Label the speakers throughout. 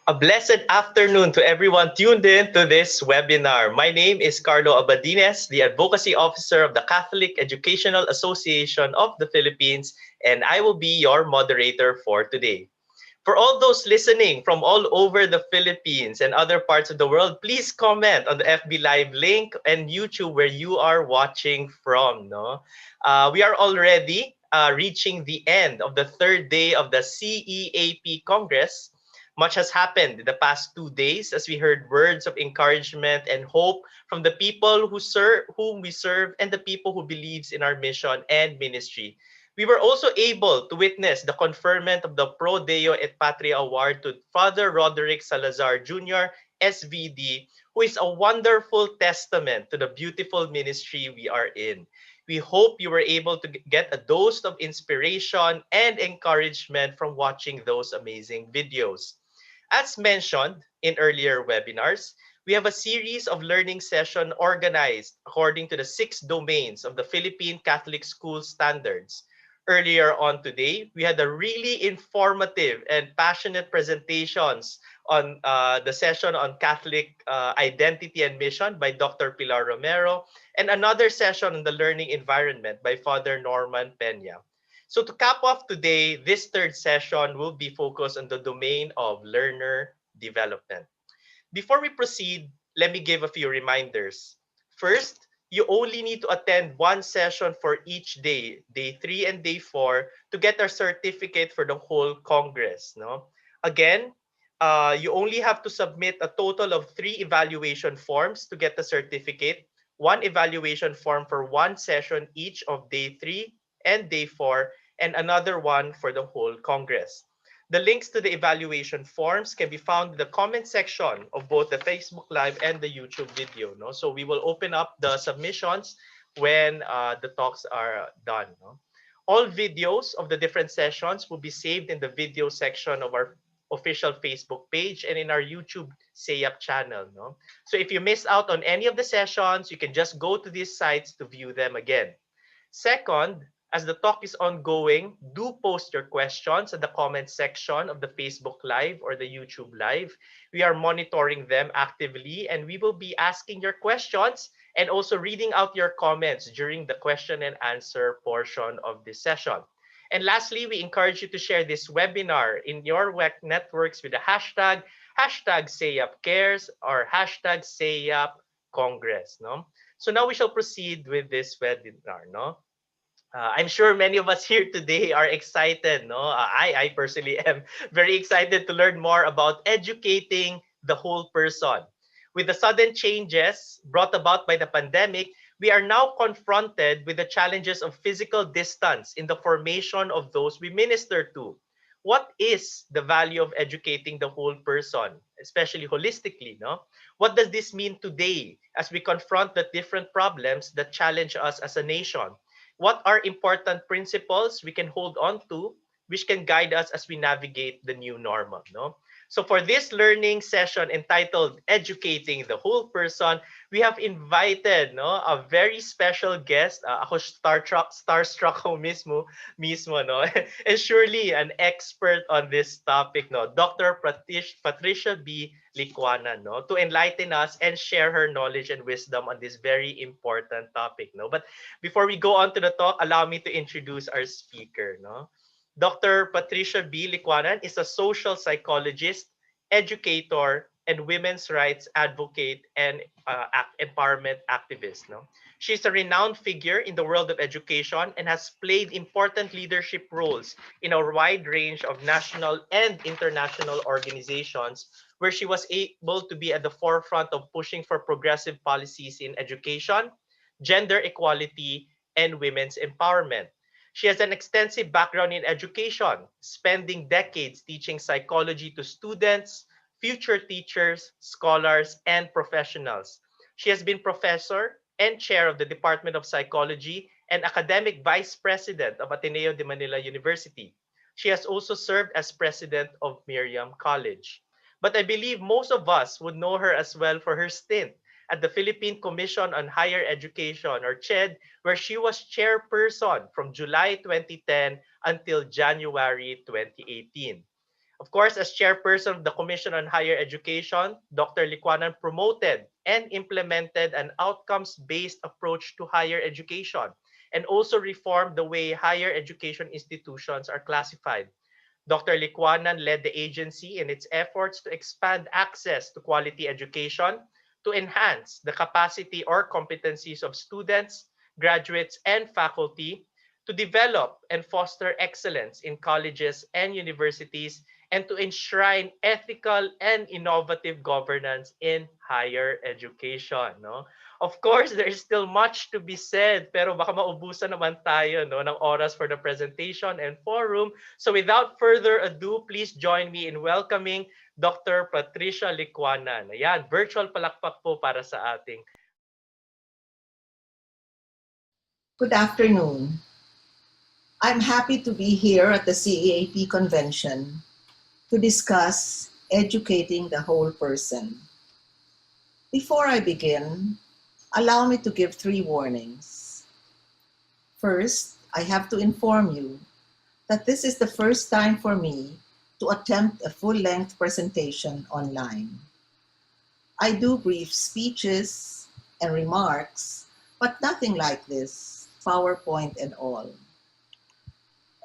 Speaker 1: A blessed afternoon to everyone tuned in to this webinar. My name is Carlo Abadines, the Advocacy Officer of the Catholic Educational Association of the Philippines, and I will be your moderator for today. For all those listening from all over the Philippines and other parts of the world, please comment on the FB Live link and YouTube where you are watching from. No, we are already reaching the end of the third day of the CEAP Congress. Much has happened in the past 2 days as we heard words of encouragement and hope from the people whom we serve, and the people who believes in our mission and ministry. We were also able to witness the conferment of the Pro Deo et Patria Award to Father Roderick Salazar Jr., SVD, who is a wonderful testament to the beautiful ministry we are in. We hope you were able to get a dose of inspiration and encouragement from watching those amazing videos. As mentioned in earlier webinars, we have a series of learning sessions organized according to the 6 domains of the Philippine Catholic School Standards. Earlier on today, we had a really informative and passionate presentations on the session on Catholic identity and mission by Dr. Pilar Romero, and another session on the learning environment by Father Norman Peña. So to cap off today, this third session will be focused on the domain of learner development. Before we proceed, let me give a few reminders. First, you only need to attend one session for each day, day 3 and day 4, to get a certificate for the whole Congress. No? Again, you only have to submit a total of 3 evaluation forms to get the certificate, one evaluation form for one session each of day 3 and day 4, and another one for the whole Congress. The links to the evaluation forms can be found in the comment section of both the Facebook Live and the YouTube video. No? So we will open up the submissions when the talks are done. No? All videos of the different sessions will be saved in the video section of our official Facebook page and in our YouTube CEAP channel. No? So if you missed out on any of the sessions, you can just go to these sites to view them again. Second, as the talk is ongoing, do post your questions in the comment section of the Facebook Live or the YouTube Live. We are monitoring them actively, and we will be asking your questions and also reading out your comments during the question and answer portion of this session. And lastly, we encourage you to share this webinar in your networks with the hashtag CEAP.CARES or hashtag CEAP.Congress. No? So now we shall proceed with this webinar. No? I'm sure many of us here today are excited. No, I personally am very excited to learn more about educating the whole person. With the sudden changes brought about by the pandemic, we are now confronted with the challenges of physical distance in the formation of those we minister to. What is the value of educating the whole person, especially holistically? No, what does this mean today as we confront the different problems that challenge us as a nation? What are important principles we can hold on to, which can guide us as we navigate the new normal? No? So for this learning session entitled Educating the Whole Person, we have invited a very special guest. Ako starstruck ako mismo, no? And surely an expert on this topic, no? Dr. Patricia B. Licuanan, no? To enlighten us and share her knowledge and wisdom on this very important topic. No? But before we go on to the talk, allow me to introduce our speaker. No? Dr. Patricia B. Licuanan is a social psychologist, educator, and women's rights advocate and empowerment activist. No? She's a renowned figure in the world of education and has played important leadership roles in a wide range of national and international organizations where she was able to be at the forefront of pushing for progressive policies in education, gender equality, and women's empowerment. She has an extensive background in education, spending decades teaching psychology to students, future teachers, scholars, and professionals. She has been professor and chair of the Department of Psychology and academic vice president of Ateneo de Manila University. She has also served as president of Miriam College. But I believe most of us would know her as well for her stint at the Philippine Commission on Higher Education, or CHED, where she was chairperson from July 2010 until January 2018. Of course, as chairperson of the Commission on Higher Education, Dr. Licuanan promoted and implemented an outcomes-based approach to higher education and also reformed the way higher education institutions are classified. Dr. Licuanan led the agency in its efforts to expand access to quality education, to enhance the capacity or competencies of students, graduates, and faculty, to develop and foster excellence in colleges and universities, and to enshrine ethical and innovative governance in higher education. No? Of course, there is still much to be said, pero baka maubusan naman tayo no, ng oras for the presentation and forum. So without further ado, please join me in welcoming Dr. Patricia Licuanan. Ayan, virtual palakpak po para sa ating.
Speaker 2: Good afternoon. I'm happy to be here at the CEAP convention to discuss educating the whole person. Before I begin, allow me to give 3 warnings. First, I have to inform you that this is the first time for me to attempt a full-length presentation online. I do brief speeches and remarks, but nothing like this, PowerPoint and all.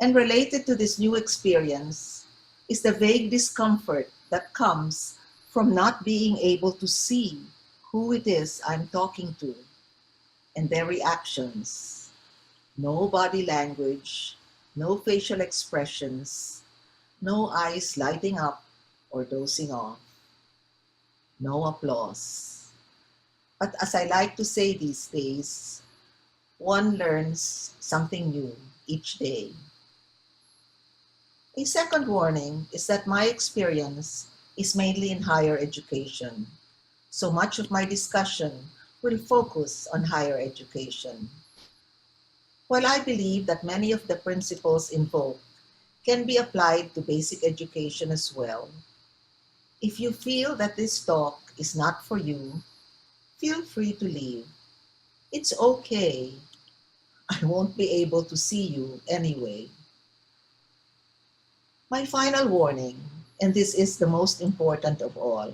Speaker 2: And related to this new experience is the vague discomfort that comes from not being able to see who it is I'm talking to and their reactions. No body language, no facial expressions, no eyes lighting up or dozing off, no applause. But as I like to say these days, one learns something new each day. A second warning is that my experience is mainly in higher education, so much of my discussion will focus on higher education. While I believe that many of the principles invoked can be applied to basic education as well, if you feel that this talk is not for you, feel free to leave. It's okay. I won't be able to see you anyway. My final warning, and this is the most important of all,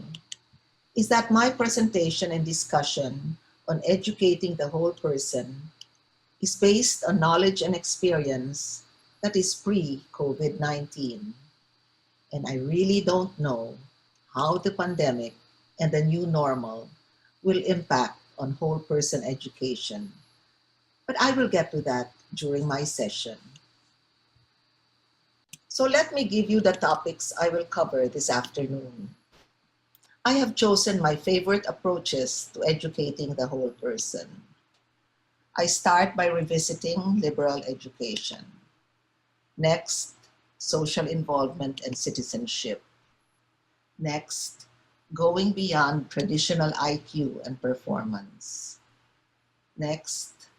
Speaker 2: is that my presentation and discussion on educating the whole person is based on knowledge and experience that is pre-COVID-19. And I really don't know how the pandemic and the new normal will impact on whole person education. But I will get to that during my session. So let me give you the topics I will cover this afternoon. I have chosen my favorite approaches to educating the whole person. I start by revisiting liberal education. Next, social involvement and citizenship. Next, going beyond traditional IQ and performance. Next,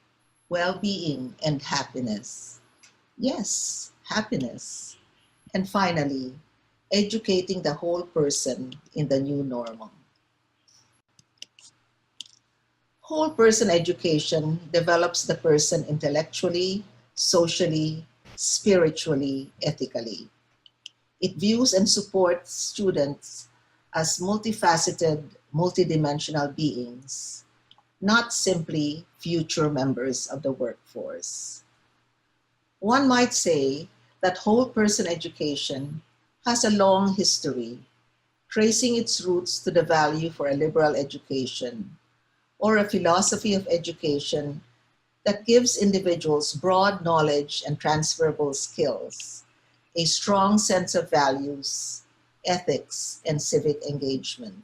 Speaker 2: well-being and happiness. Yes, happiness. And finally, educating the whole person in the new normal. Whole person education develops the person intellectually, socially, spiritually, ethically. It views and supports students as multifaceted, multidimensional beings, not simply future members of the workforce. One might say that whole person education has a long history, tracing its roots to the value for a liberal education, or a philosophy of education that gives individuals broad knowledge and transferable skills, a strong sense of values, ethics, and civic engagement.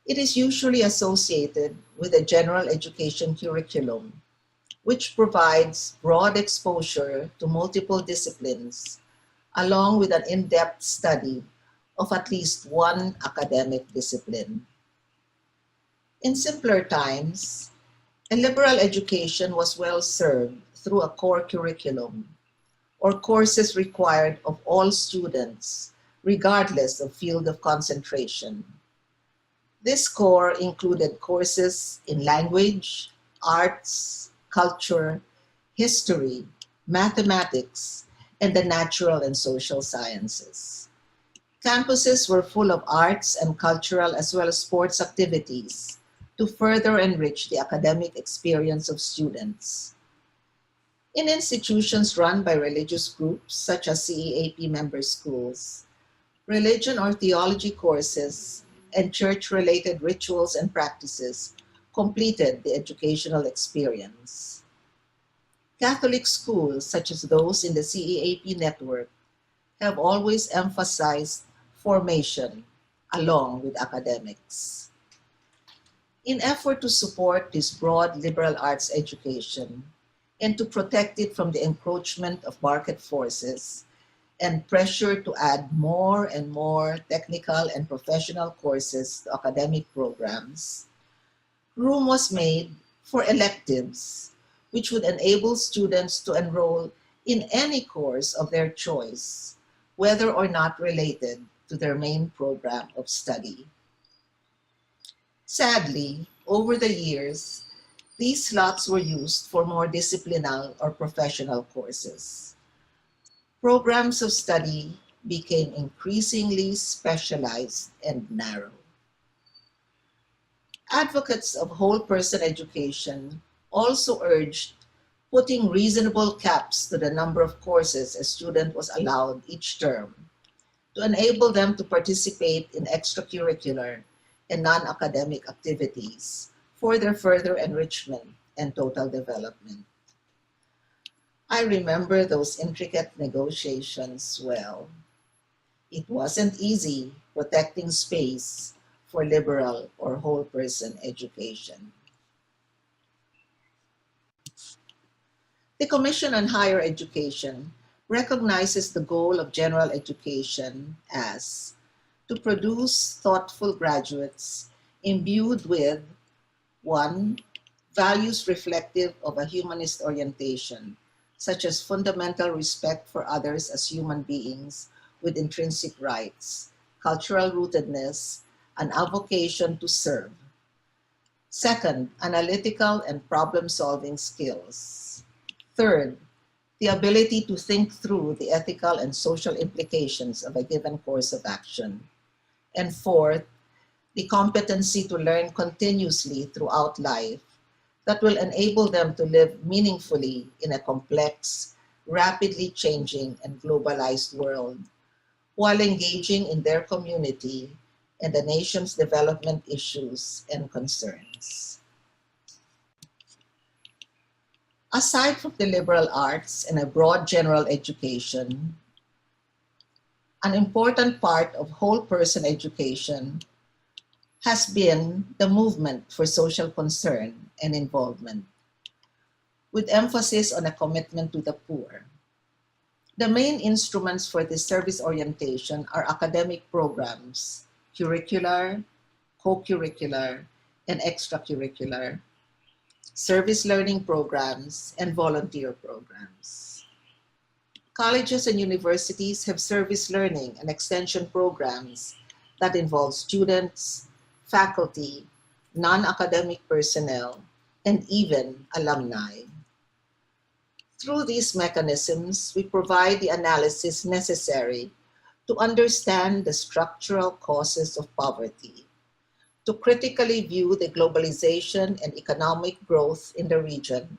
Speaker 2: It is usually associated with a general education curriculum, which provides broad exposure to multiple disciplines, along with an in-depth study of at least one academic discipline. In simpler times, a liberal education was well served through a core curriculum, or courses required of all students, regardless of field of concentration. This core included courses in language, arts, culture, history, mathematics, and the natural and social sciences. Campuses were full of arts and cultural as well as sports activities to further enrich the academic experience of students. In institutions run by religious groups such as CEAP member schools, religion or theology courses and church-related rituals and practices completed the educational experience. Catholic schools, such as those in the CEAP network, have always emphasized formation along with academics. In effort to support this broad liberal arts education and to protect it from the encroachment of market forces and pressure to add more and more technical and professional courses to academic programs, room was made for electives, which would enable students to enroll in any course of their choice, whether or not related to their main program of study. Sadly, over the years, these slots were used for more disciplinary or professional courses. Programs of study became increasingly specialized and narrow. Advocates of whole person education also urged putting reasonable caps to the number of courses a student was allowed each term to enable them to participate in extracurricular and non-academic activities for their further enrichment and total development. I remember those intricate negotiations well. It wasn't easy protecting space for liberal or whole person education. The Commission on Higher Education recognizes the goal of general education as to produce thoughtful graduates imbued with 1. Values reflective of a humanist orientation, such as fundamental respect for others as human beings with intrinsic rights, cultural rootedness, and a vocation to serve. 2. Analytical and problem-solving skills. 3. The ability to think through the ethical and social implications of a given course of action. And 4, the competency to learn continuously throughout life that will enable them to live meaningfully in a complex, rapidly changing, and globalized world, while engaging in their community and the nation's development issues and concerns. Aside from the liberal arts and a broad general education, an important part of whole person education has been the movement for social concern and involvement, with emphasis on a commitment to the poor. The main instruments for this service orientation are academic programs, curricular, co-curricular, and extracurricular, service learning programs, and volunteer programs. Colleges and universities have service learning and extension programs that involve students, faculty, non-academic personnel, and even alumni. Through these mechanisms, we provide the analysis necessary to understand the structural causes of poverty, to critically view the globalization and economic growth in the region,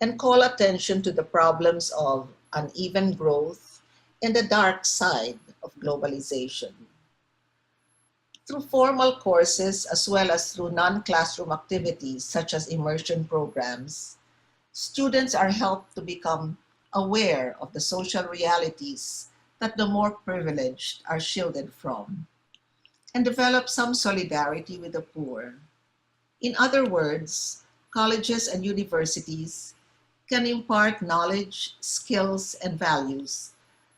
Speaker 2: and call attention to the problems of uneven growth and the dark side of globalization. Through formal courses as well as through non-classroom activities such as immersion programs, students are helped to become aware of the social realities that the more privileged are shielded from, and develop some solidarity with the poor. In other words, colleges and universities can impart knowledge, skills, and values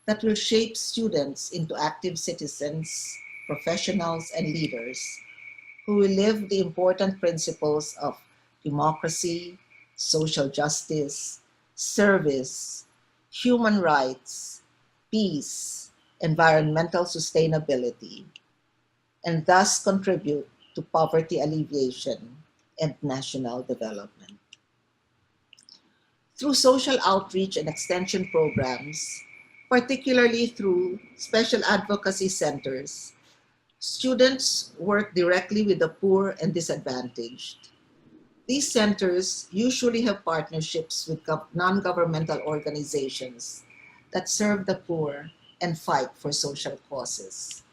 Speaker 2: that will shape students into active citizens, professionals, and leaders who will live the important principles of democracy, social justice, service, human rights, peace, environmental sustainability, and thus contribute to poverty alleviation and national development. Through social outreach and extension programs, particularly through special advocacy centers. Students work directly with the poor and disadvantaged. These centers usually have partnerships with non-governmental organizations that serve the poor and fight for social causes.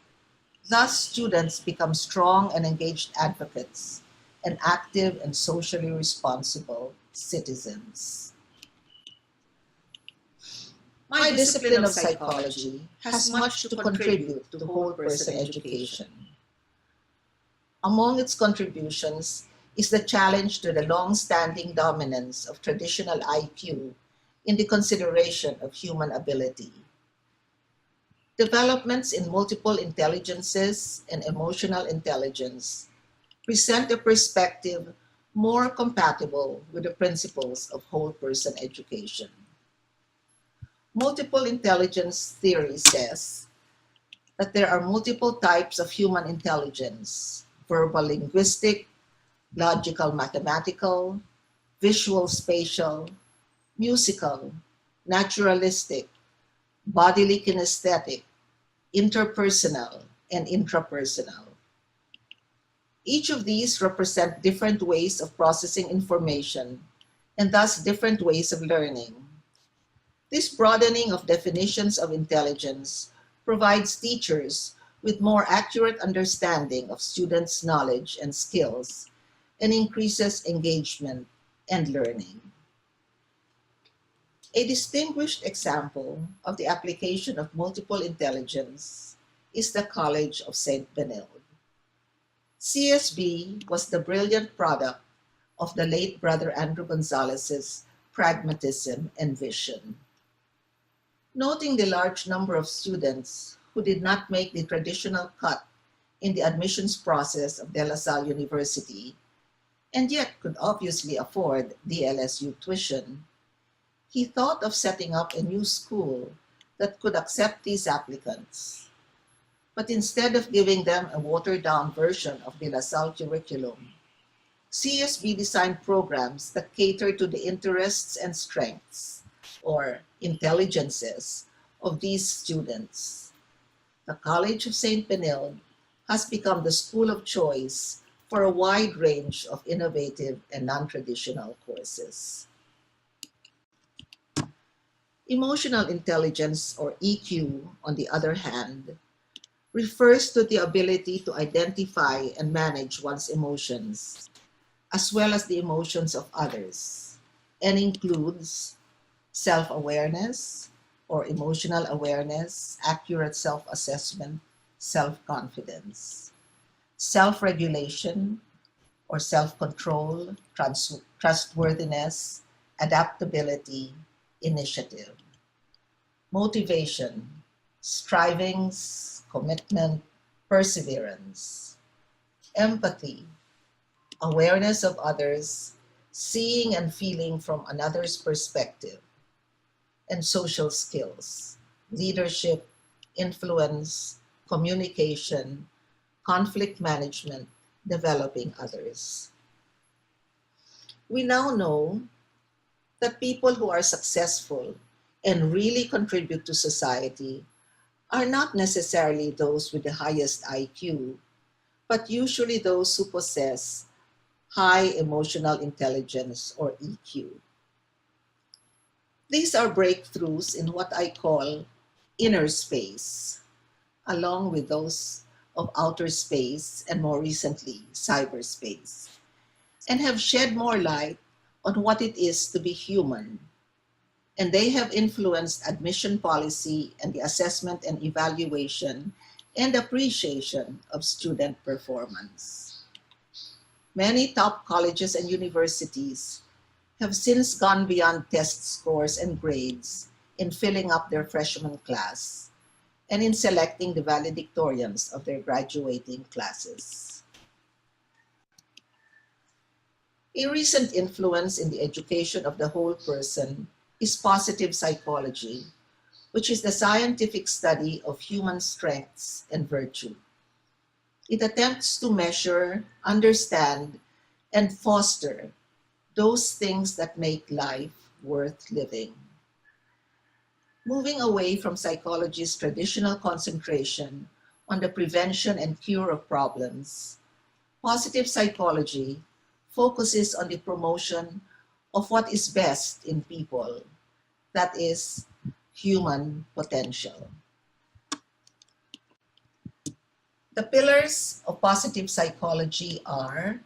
Speaker 2: Thus, students become strong and engaged advocates and active and socially responsible citizens. My discipline of psychology has much to contribute to whole person education. Among its contributions is the challenge to the long-standing dominance of traditional IQ in the consideration of human ability. Developments in multiple intelligences and emotional intelligence present a perspective more compatible with the principles of whole person education. Multiple intelligence theory says that there are multiple types of human intelligence: verbal linguistic, logical mathematical, visual spatial, musical, naturalistic, bodily kinesthetic, interpersonal, and intrapersonal. Each of these represent different ways of processing information and thus different ways of learning. This broadening of definitions of intelligence provides teachers with more accurate understanding of students' knowledge and skills and increases engagement and learning. A distinguished example of the application of multiple intelligence is the College of St. Benilde. CSB was the brilliant product of the late Brother Andrew Gonzalez's pragmatism and vision. Noting the large number of students who did not make the traditional cut in the admissions process of De La Salle University, and yet could obviously afford the LSU tuition, he thought of setting up a new school that could accept these applicants. But instead of giving them a watered-down version of De La Salle curriculum, CSB designed programs that cater to the interests and strengths, or intelligences, of these students. The College of St. Benilde has become the school of choice for a wide range of innovative and non-traditional courses. Emotional intelligence, or EQ, on the other hand, refers to the ability to identify and manage one's emotions, as well as the emotions of others, and includes self-awareness, or emotional awareness, accurate self-assessment, self-confidence, self-regulation, or self-control, trustworthiness, adaptability, initiative, motivation, strivings, commitment, perseverance, empathy, awareness of others, seeing and feeling from another's perspective, and social skills, leadership, influence, communication, conflict management, developing others. We now know that people who are successful and really contribute to society are not necessarily those with the highest IQ, but usually those who possess high emotional intelligence, or EQ. These are breakthroughs in what I call inner space, along with those of outer space and more recently, cyberspace, and have shed more light on what it is to be human. And they have influenced admission policy and the assessment and evaluation and appreciation of student performance. Many top colleges and universities have since gone beyond test scores and grades in filling up their freshman class and in selecting the valedictorians of their graduating classes. A recent influence in the education of the whole person is positive psychology, which is the scientific study of human strengths and virtue. It attempts to measure, understand, and foster those things that make life worth living. Moving away from psychology's traditional concentration on the prevention and cure of problems, positive psychology focuses on the promotion of what is best in people, that is, human potential. The pillars of positive psychology are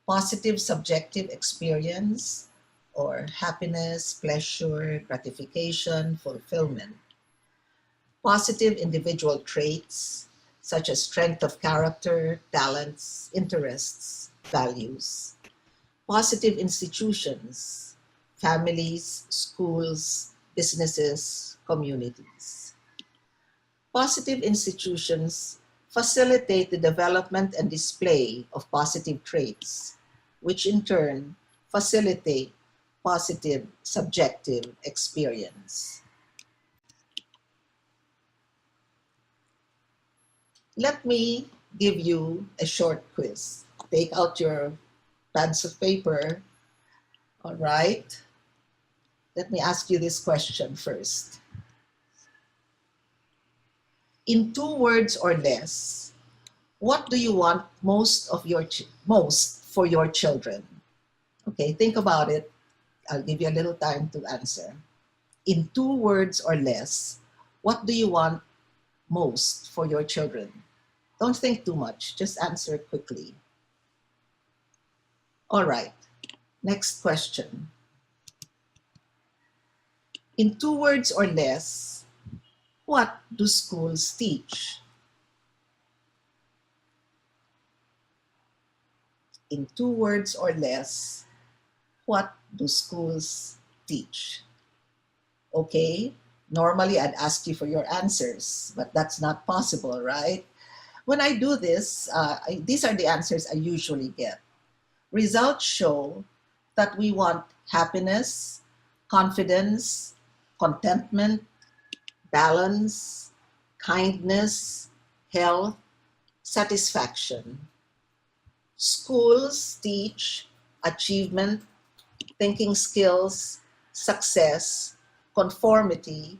Speaker 2: positive subjective experience, or happiness, pleasure, gratification, fulfillment. Positive individual traits, such as strength of character, talents, interests, values. Positive institutions, families, schools, businesses, communities. Positive institutions facilitate the development and display of positive traits, which in turn facilitate positive subjective experience. Let me give you a short quiz. Take out your pads of paper. All right. Let me ask you this question first. In 2 words or less, what do you want most for your children? Okay, think about it. I'll give you a little time to answer. In 2 words or less, what do you want most for your children? Don't think too much, just answer quickly. All right, next question. In 2 words or less, what do schools teach? In 2 words or less, what do schools teach? Okay, normally I'd ask you for your answers, but that's not possible, right? When I do this, these are the answers I usually get. Results show that we want happiness, confidence, contentment, balance, kindness, health, satisfaction. Schools teach achievement, thinking skills, success, conformity,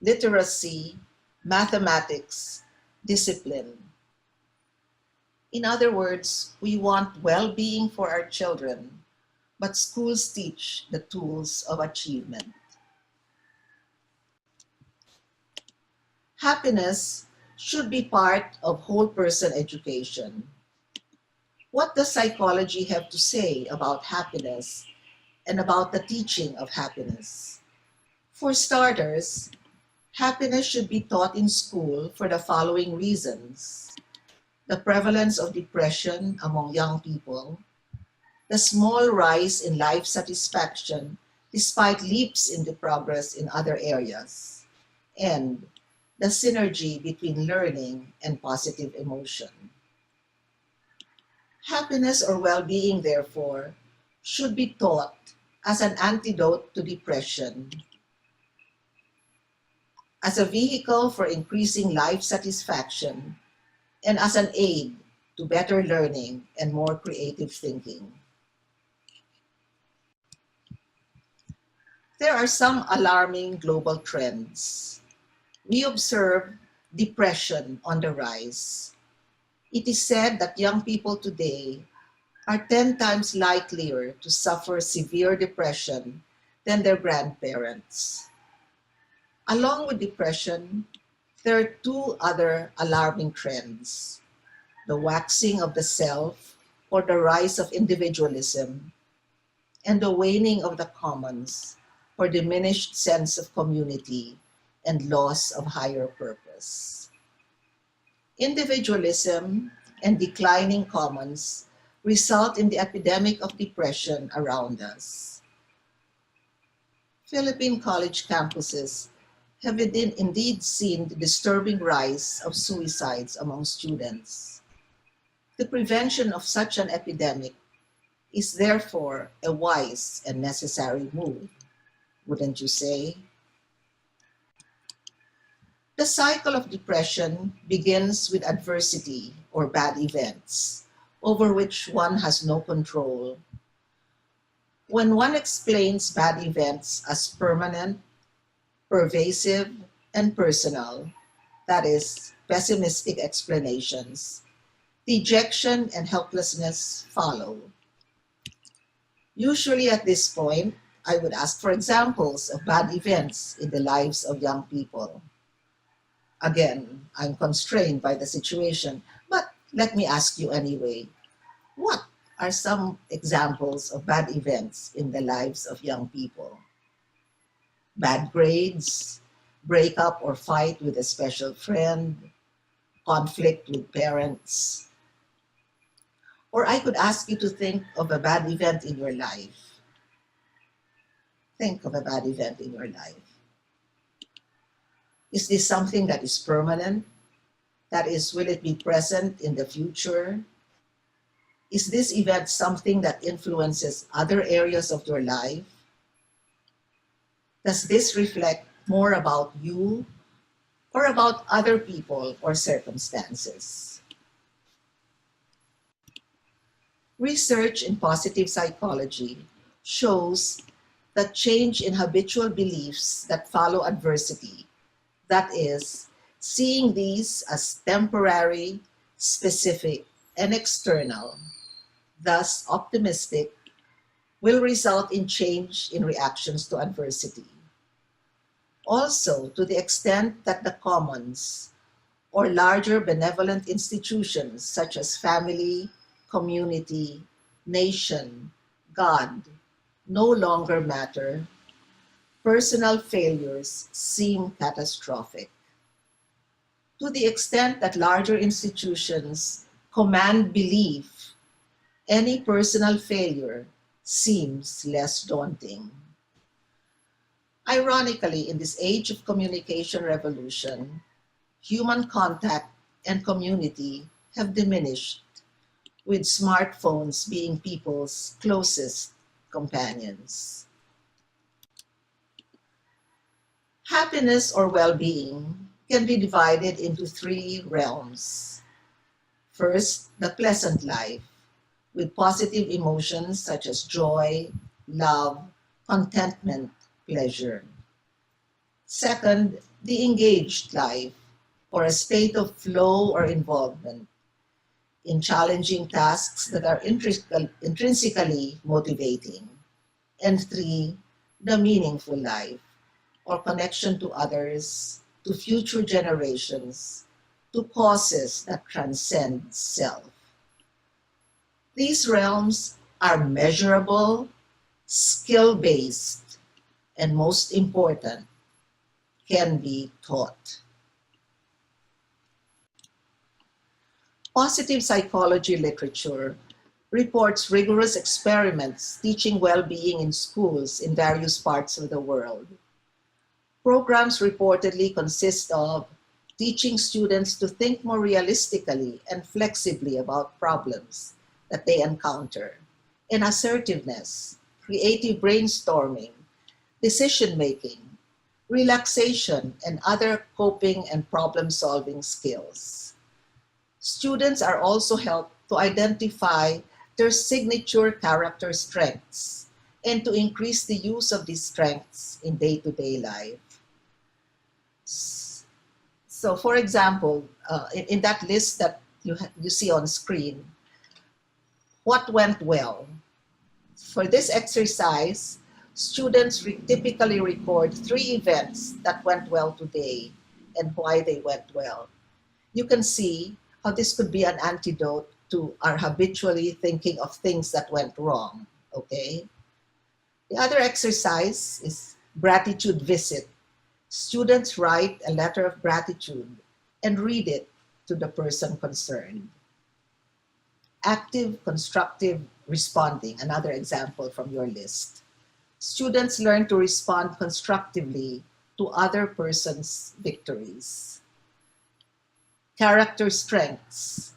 Speaker 2: literacy, mathematics, discipline. In other words, we want well-being for our children, but schools teach the tools of achievement. Happiness should be part of whole person education. What does psychology have to say about happiness and about the teaching of happiness? For starters, happiness should be taught in school for the following reasons: the prevalence of depression among young people, the small rise in life satisfaction despite leaps in the progress in other areas, and the synergy between learning and positive emotion. Happiness or well-being, therefore, should be taught as an antidote to depression, as a vehicle for increasing life satisfaction, and as an aid to better learning and more creative thinking. There are some alarming global trends. We observe depression on the rise. It is said that young people today are 10 times likelier to suffer severe depression than their grandparents. Along with depression, there are 2 other alarming trends: the waxing of the self, or the rise of individualism, and the waning of the commons, or diminished sense of community and loss of higher purpose. Individualism and declining commons result in the epidemic of depression around us. Philippine college campuses have indeed seen the disturbing rise of suicides among students. The prevention of such an epidemic is therefore a wise and necessary move, wouldn't you say? The cycle of depression begins with adversity or bad events over which one has no control. When one explains bad events as permanent, pervasive, and personal, that is, pessimistic explanations, dejection and helplessness follow. Usually at this point, I would ask for examples of bad events in the lives of young people. Again, I'm constrained by the situation, but let me ask you anyway. What are some examples of bad events in the lives of young people? Bad grades, breakup or fight with a special friend, conflict with parents. Or I could ask you to think of a bad event in your life. Think of a bad event in your life. Is this something that is permanent? That is, will it be present in the future? Is this event something that influences other areas of your life? Does this reflect more about you or about other people or circumstances? Research in positive psychology shows that change in habitual beliefs that follow adversity, that is, seeing these as temporary, specific, and external, thus optimistic, will result in change in reactions to adversity. Also, to the extent that the commons or larger benevolent institutions such as family, community, nation, God no longer matter, personal failures seem catastrophic. To the extent that larger institutions command belief, any personal failure seems less daunting. Ironically, in this age of communication revolution, human contact and community have diminished, with smartphones being people's closest companions. Happiness or well-being can be divided into three realms. First, the pleasant life, with positive emotions such as joy, love, contentment, pleasure. Second, the engaged life, or a state of flow or involvement in challenging tasks that are intrinsically motivating. And three, the meaningful life, or connection to others, to future generations, to causes that transcend self. These realms are measurable, skill-based, and most important, can be taught. Positive psychology literature reports rigorous experiments teaching well-being in schools in various parts of the world. Programs reportedly consist of teaching students to think more realistically and flexibly about problems that they encounter, and assertiveness, creative brainstorming, decision-making, relaxation, and other coping and problem-solving skills. Students are also helped to identify their signature character strengths and to increase the use of these strengths in day-to-day life. So for example, in that list that you see on screen, what went well? For this exercise, students typically record 3 events that went well today and why they went well. You can see how this could be an antidote to our habitually thinking of things that went wrong, okay? The other exercise is gratitude visit. Students write a letter of gratitude and read it to the person concerned. Active, constructive responding, another example from your list. Students learn to respond constructively to other person's victories. Character strengths.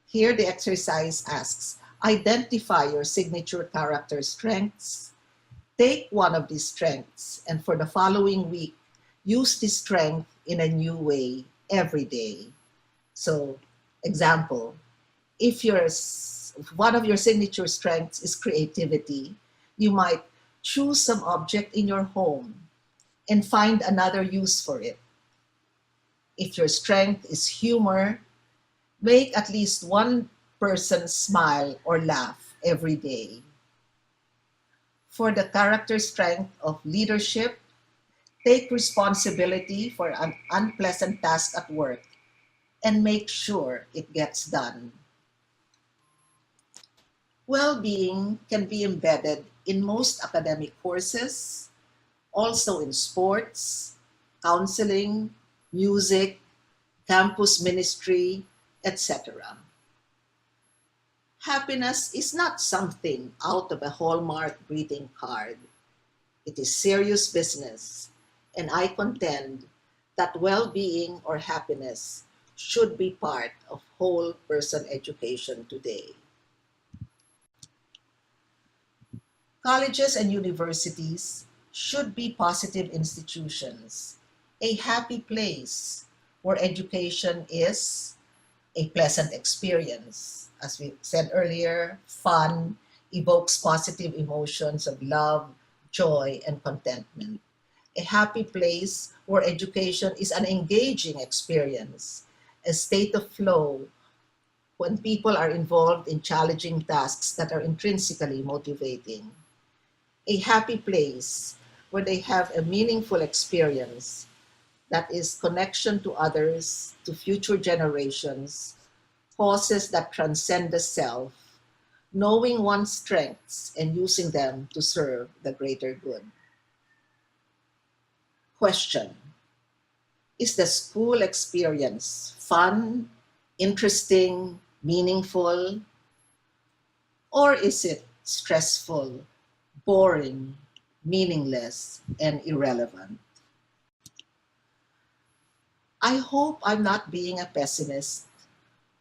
Speaker 2: Here the exercise asks, identify your signature character strengths. Take one of these strengths and for the following week, use this strength in a new way every day. So, example, if one of your signature strengths is creativity, you might choose some object in your home and find another use for it. If your strength is humor, make at least one person smile or laugh every day. For the character strength of leadership, take responsibility for an unpleasant task at work and make sure it gets done. Well-being can be embedded in most academic courses, also in sports, counseling, music, campus ministry, etc. Happiness is not something out of a Hallmark greeting card. It is serious business, and I contend that well-being or happiness should be part of whole person education today. Colleges and universities should be positive institutions, a happy place where education is a pleasant experience. As we said earlier, fun evokes positive emotions of love, joy, and contentment. A happy place where education is an engaging experience, a state of flow when people are involved in challenging tasks that are intrinsically motivating. A happy place where they have a meaningful experience that is connection to others, to future generations, causes that transcend the self, knowing one's strengths and using them to serve the greater good. Question: is the school experience fun, interesting, meaningful, or is it stressful, boring, meaningless, and irrelevant? I hope I'm not being a pessimist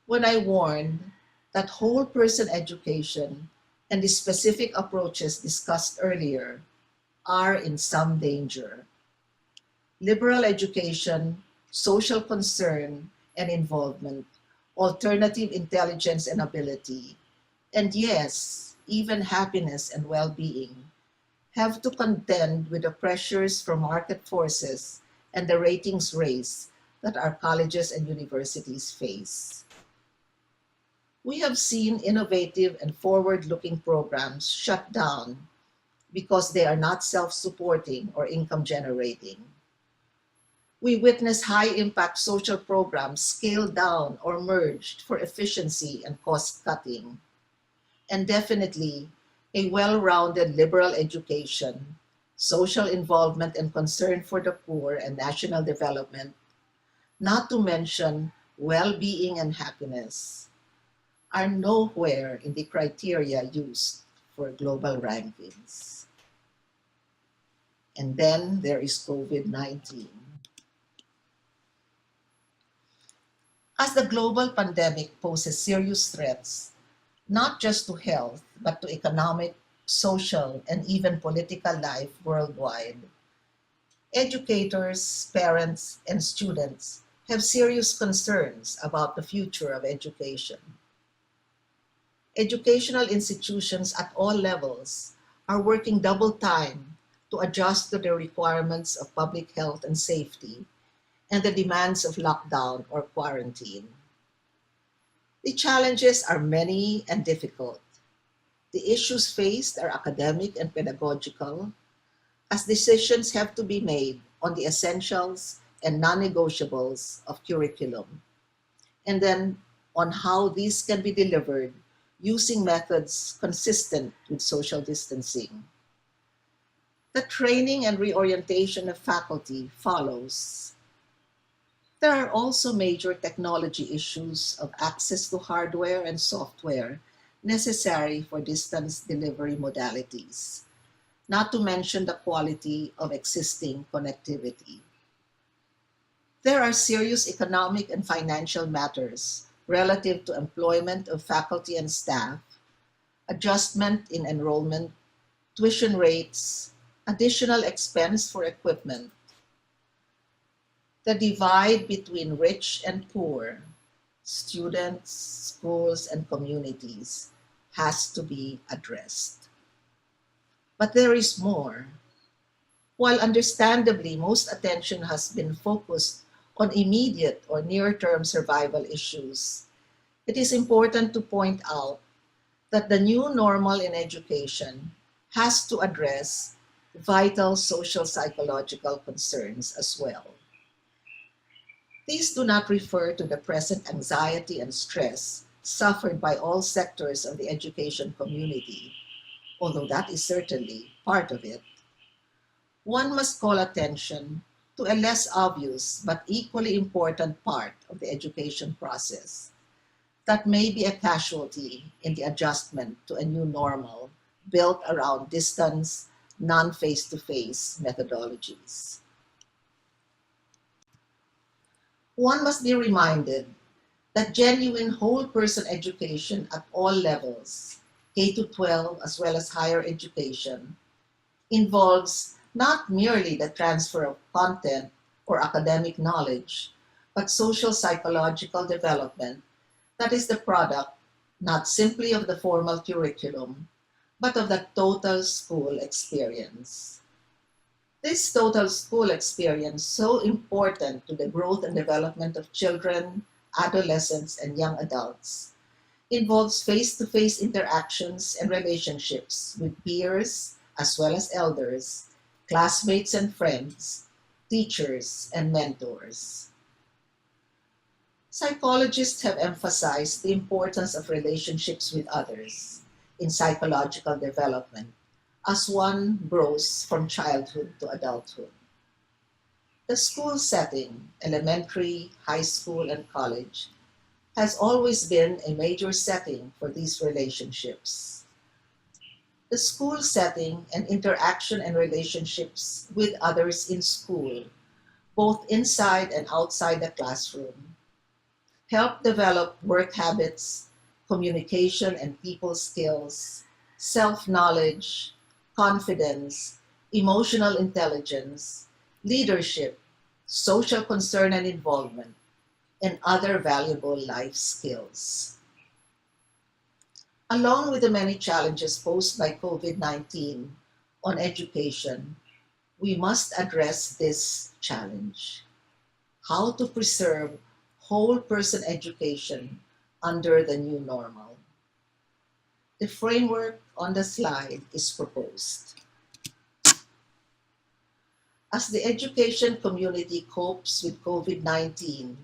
Speaker 2: when I warn that whole person education and the specific approaches discussed earlier are in some danger. Liberal education, social concern and involvement, alternative intelligence and ability, and yes, even happiness and well-being have to contend with the pressures from market forces and the ratings race that our colleges and universities face. We have seen innovative and forward-looking programs shut down because they are not self-supporting or income-generating. We witness high-impact social programs scaled down or merged for efficiency and cost-cutting. And definitely, a well-rounded liberal education, social involvement and concern for the poor and national development, not to mention well-being and happiness, are nowhere in the criteria used for global rankings. And then there is COVID-19. As the global pandemic poses serious threats, not just to health, but to economic, social, and even political life worldwide, educators, parents, and students have serious concerns about the future of education. Educational institutions at all levels are working double time to adjust to the requirements of public health and safety and the demands of lockdown or quarantine. The challenges are many and difficult. The issues faced are academic and pedagogical, as decisions have to be made on the essentials and non-negotiables of curriculum, and then on how these can be delivered using methods consistent with social distancing. The training and reorientation of faculty follows. There are also major technology issues of access to hardware and software necessary for distance delivery modalities, not to mention the quality of existing connectivity. There are serious economic and financial matters relative to employment of faculty and staff, adjustment in enrollment, tuition rates, additional expense for equipment. The divide between rich and poor, students, schools, and communities has to be addressed. But there is more. While understandably most attention has been focused on immediate or near-term survival issues, it is important to point out that the new normal in education has to address vital social psychological concerns as well. These do not refer to the present anxiety and stress suffered by all sectors of the education community, although that is certainly part of it. One must call attention to a less obvious but equally important part of the education process that may be a casualty in the adjustment to a new normal built around distance, non-face-to-face methodologies. One must be reminded that genuine whole person education at all levels, K to 12 as well as higher education, involves not merely the transfer of content or academic knowledge, but social psychological development that is the product not simply of the formal curriculum, but of the total school experience. This total school experience, so important to the growth and development of children, adolescents, and young adults, involves face-to-face interactions and relationships with peers as well as elders, classmates and friends, teachers and mentors. Psychologists have emphasized the importance of relationships with others in psychological development as one grows from childhood to adulthood. The school setting, elementary, high school, and college, has always been a major setting for these relationships. The school setting and interaction and relationships with others in school, both inside and outside the classroom, help develop work habits, communication and people skills, self-knowledge, confidence, emotional intelligence, leadership, social concern and involvement, and other valuable life skills. Along with the many challenges posed by COVID-19 on education, we must address this challenge: how to preserve whole person education under the new normal. The framework on the slide is proposed. As the education community copes with COVID-19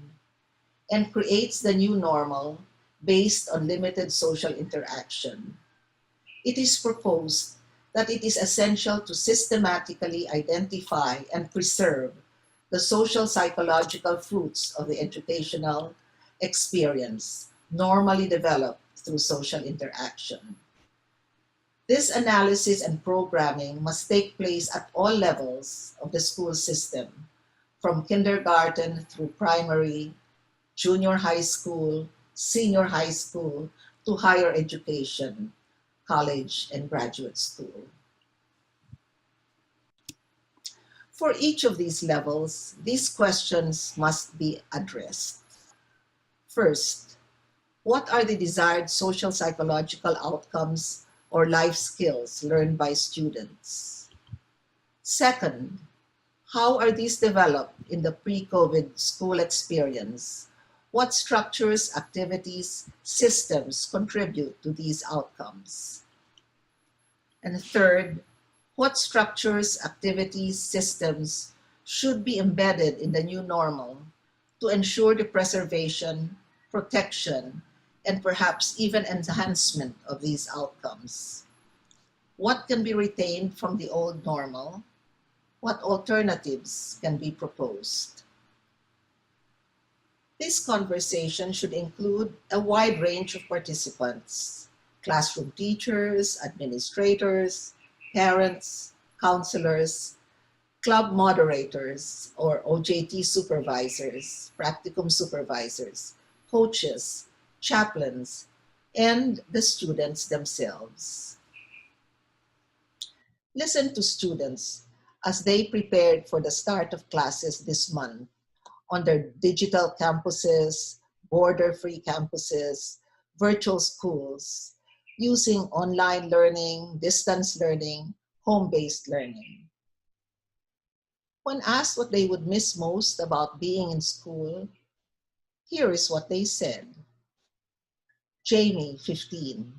Speaker 2: and creates the new normal based on limited social interaction, it is proposed that it is essential to systematically identify and preserve the social psychological fruits of the educational experience normally developed through social interaction. This analysis and programming must take place at all levels of the school system, from kindergarten through primary, junior high school, senior high school, to higher education, college, and graduate school. For each of these levels, these questions must be addressed. First, what are the desired social psychological outcomes or life skills learned by students? Second, how are these developed in the pre-COVID school experience? What structures, activities, systems contribute to these outcomes? And third, what structures, activities, systems should be embedded in the new normal to ensure the preservation, protection, and perhaps even enhancement of these outcomes? What can be retained from the old normal? What alternatives can be proposed? This conversation should include a wide range of participants: classroom teachers, administrators, parents, counselors, club moderators or OJT supervisors, practicum supervisors, coaches, chaplains, and the students themselves. Listen to students as they prepared for the start of classes this month on their digital campuses, border-free campuses, virtual schools, using online learning, distance learning, home-based learning. When asked what they would miss most about being in school, here is what they said. Jamie, 15.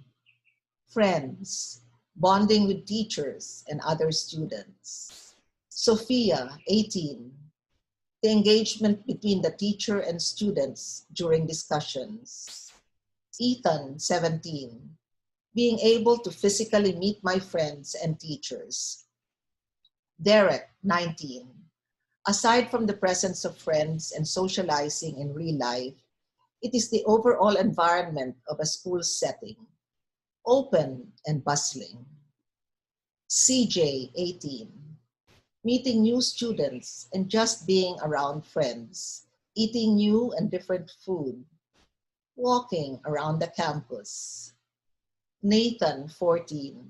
Speaker 2: Friends, bonding with teachers and other students. Sophia, 18. The engagement between the teacher and students during discussions. Ethan, 17. Being able to physically meet my friends and teachers. Derek, 19. Aside from the presence of friends and socializing in real life, it is the overall environment of a school setting, open and bustling. CJ, 18. Meeting new students and just being around friends, eating new and different food, walking around the campus. Nathan, 14.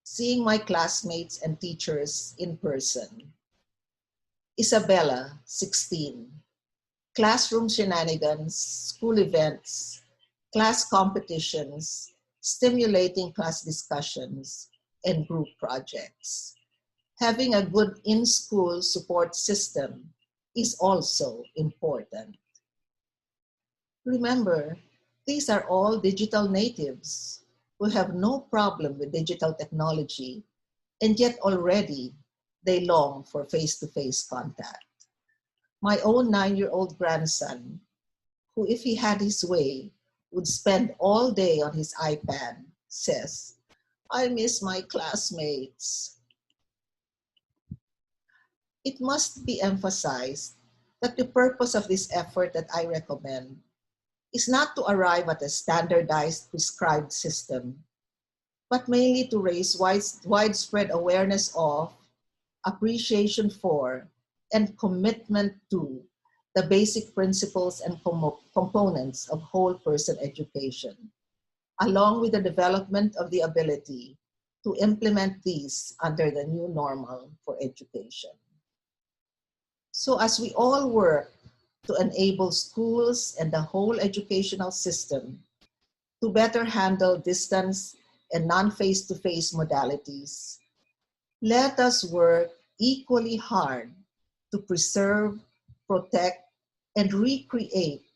Speaker 2: Seeing my classmates and teachers in person. Isabella, 16. Classroom shenanigans, school events, class competitions, stimulating class discussions, and group projects. Having a good in-school support system is also important. Remember, these are all digital natives who have no problem with digital technology, and yet already they long for face-to-face contact. My own 9-year-old grandson, who if he had his way, would spend all day on his iPad, says, "I miss my classmates." It must be emphasized that the purpose of this effort that I recommend is not to arrive at a standardized prescribed system, but mainly to raise widespread awareness of, appreciation for, and commitment to the basic principles and components of whole person education, along with the development of the ability to implement these under the new normal for education. So as we all work to enable schools and the whole educational system to better handle distance and non-face-to-face modalities, let us work equally hard to preserve, protect, and recreate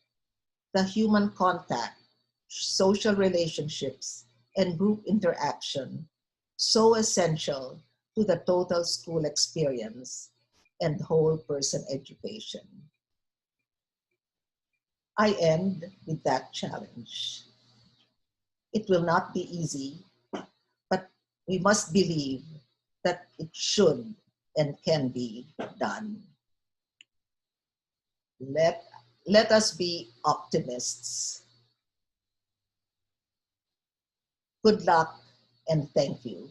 Speaker 2: the human contact, social relationships, and group interaction so essential to the total school experience and whole person education. I end with that challenge. It will not be easy, but we must believe that it should and can be done. Let us be optimists. Good luck and thank you.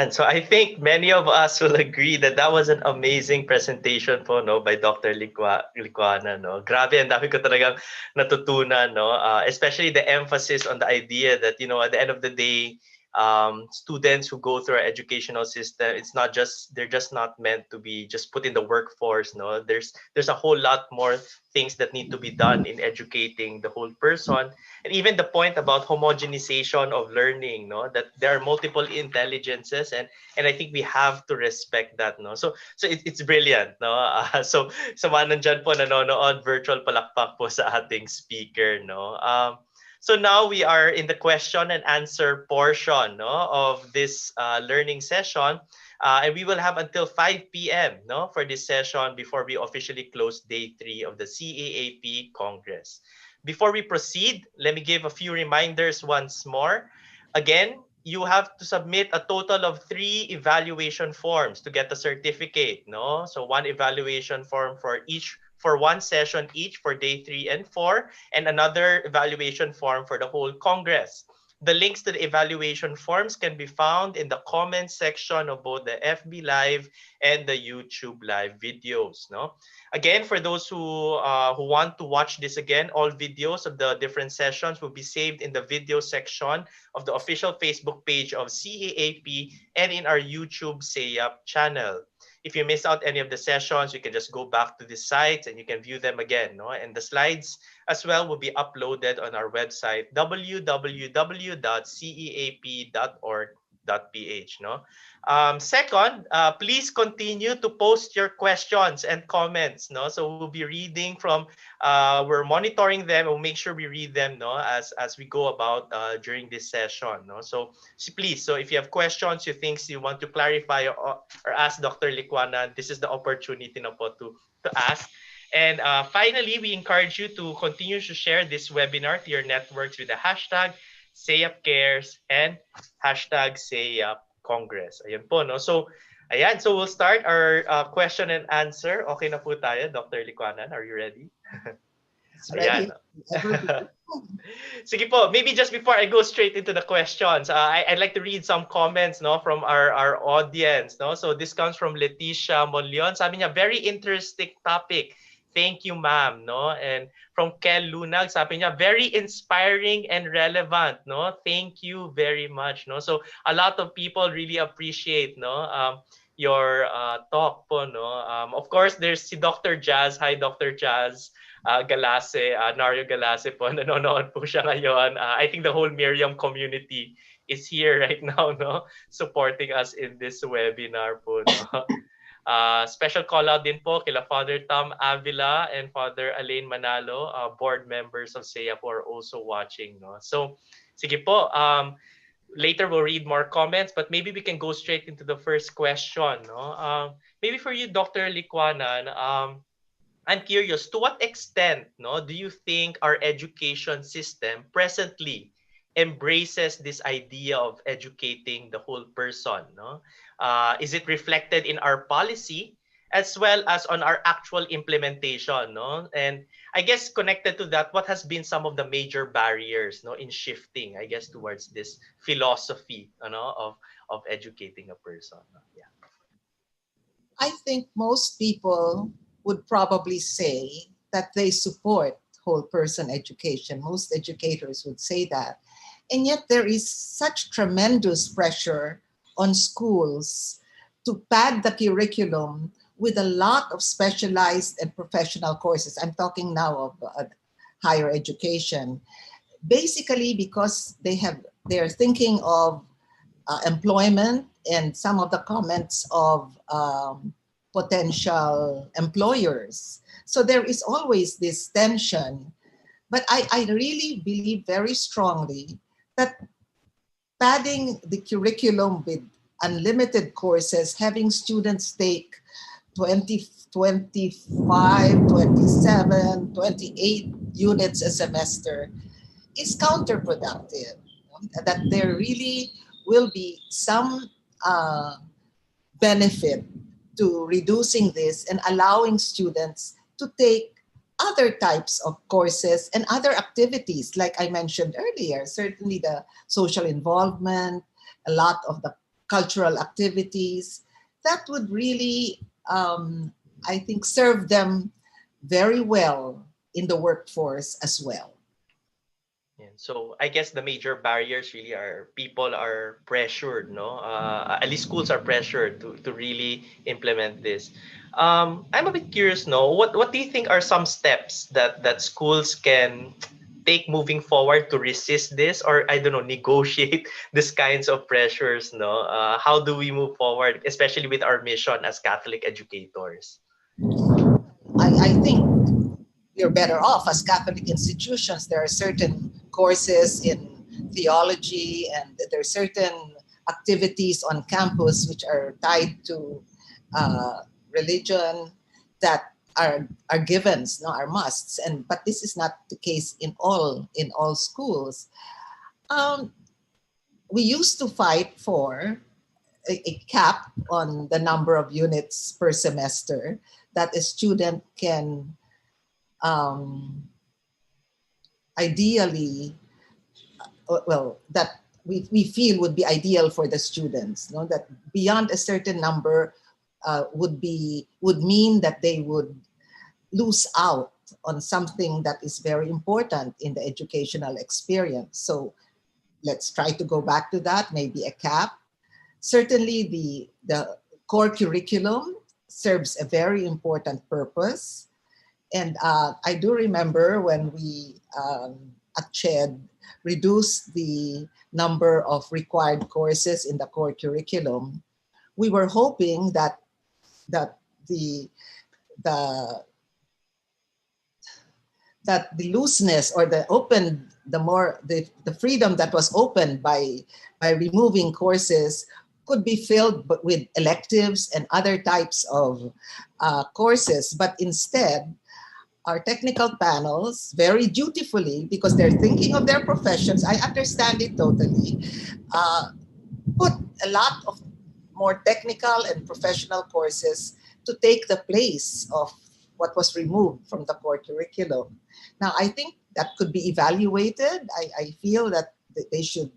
Speaker 1: Ayan. So I think many of us will agree that that was an amazing presentation po, no, by Dr. Licuanan, no. Grabe, ang dami ko talagang natutunan, no. Especially the emphasis on the idea that, at the end of the day, students who go through our educational system, it's not just they're just not meant to be just put in the workforce, no. There's a whole lot more things that need to be done in educating the whole person, and even the point about homogenization of learning, no, that there are multiple intelligences, and I think we have to respect that, no. So it's brilliant, no. So manandyan po nanonood, virtual palakpak po sa ating speaker, no. So now we are in the question and answer portion, no, of this learning session. And we will have until 5 p.m. no, for this session before we officially close day 3 of the CEAP Congress. Before we proceed, let me give a few reminders once more. Again, you have to submit a total of 3 evaluation forms to get a certificate, no? So one evaluation form for one session each for day 3 and 4, and another evaluation form for the whole Congress. The links to the evaluation forms can be found in the comments section of both the FB Live and the YouTube Live videos, no? Again, for those who want to watch this again, all videos of the different sessions will be saved in the video section of the official Facebook page of CEAP and in our YouTube CEAP channel. If you miss out any of the sessions, you can just go back to the site and you can view them again, no? And the slides as well will be uploaded on our website, www.ceap.org.ph, no? Second, please continue to post your questions and comments, no? So we'll be reading from, we're monitoring them. We'll make sure we read them, no, as we go about during this session, no? So please, so if you have questions, you think you want to clarify or ask Dr. Licuanan, this is the opportunity na po to ask. And finally, we encourage you to continue to share this webinar to your networks with the hashtag CEAP.CARES and hashtag CEAP.CONGRESS. Ayan po, no? So, ayan. So, we'll start our question and answer. Okay na po tayo, Dr. Licuanan. Are you ready?
Speaker 2: Ready?
Speaker 1: Ayan. Sige po, maybe just before I go straight into the questions, I'd like to read some comments, no, from our audience, no. So this comes from Leticia Monleon. Sabi niya, very interesting topic. Thank you, ma'am, no. And from Kel Lunag, sabi niya, very inspiring and relevant, no. Thank you very much, no. So a lot of people really appreciate, no, your talk po, no. Of course, there's si Dr. Jazz. Hi, Dr. Jazz. Galase, Nario Galase po, nanonood po siya ngayon. I think the whole Miriam community is here right now, no, supporting us in this webinar po, no. Special call out din po kila Father Tom Avila and Father Alain Manalo, board members of CEAP who are also watching, no. So, sige po, later we'll read more comments, but maybe we can go straight into the first question, no. Maybe for you, Dr. Licuanan, I'm curious, to what extent, no, do you think our education system presently embraces this idea of educating the whole person, no? Is it reflected in our policy as well as on our actual implementation, no? And I guess connected to that, what has been some of the major barriers, no, in shifting, I guess, towards this philosophy, of educating a person? Yeah.
Speaker 2: I think most people would probably say that they support whole person education. Most educators would say that. And yet there is such tremendous pressure on schools to pad the curriculum with a lot of specialized and professional courses. I'm talking now of higher education. Basically because they're thinking of employment and some of the comments of potential employers. So there is always this tension. But I really believe very strongly that padding the curriculum with unlimited courses, having students take 20, 25, 27, 28 units a semester is counterproductive. That there really will be some benefit to reducing this and allowing students to take other types of courses and other activities, like I mentioned earlier, certainly the social involvement, a lot of the cultural activities that would really, I think, serve them very well in the workforce as well.
Speaker 1: Yeah. So I guess the major barriers really are people are pressured, no? At least schools are pressured to really implement this. I'm a bit curious, no? What do you think are some steps that schools can take moving forward to resist this, or I don't know, negotiate these kinds of pressures, no? How do we move forward, especially with our mission as Catholic educators?
Speaker 2: I think we're better off as Catholic institutions. There are certain courses in theology, and there are certain activities on campus which are tied to uh, religion that are givens, no, are musts. And but this is not the case in all schools. Um, we used to fight for a cap on the number of units per semester that a student can ideally, well, that we feel would be ideal for the students. No? That beyond a certain number would mean that they would lose out on something that is very important in the educational experience. So let's try to go back to that, maybe a cap. Certainly the core curriculum serves a very important purpose. And I do remember when we at CHED reduced the number of required courses in the core curriculum, we were hoping that the the that the looseness or the freedom that was opened by removing courses could be filled with electives and other types of courses. But instead, our technical panels very dutifully, because they're thinking of their professions, I understand it totally, put a lot of more technical and professional courses to take the place of what was removed from the core curriculum. Now, I think that could be evaluated. I feel that they should,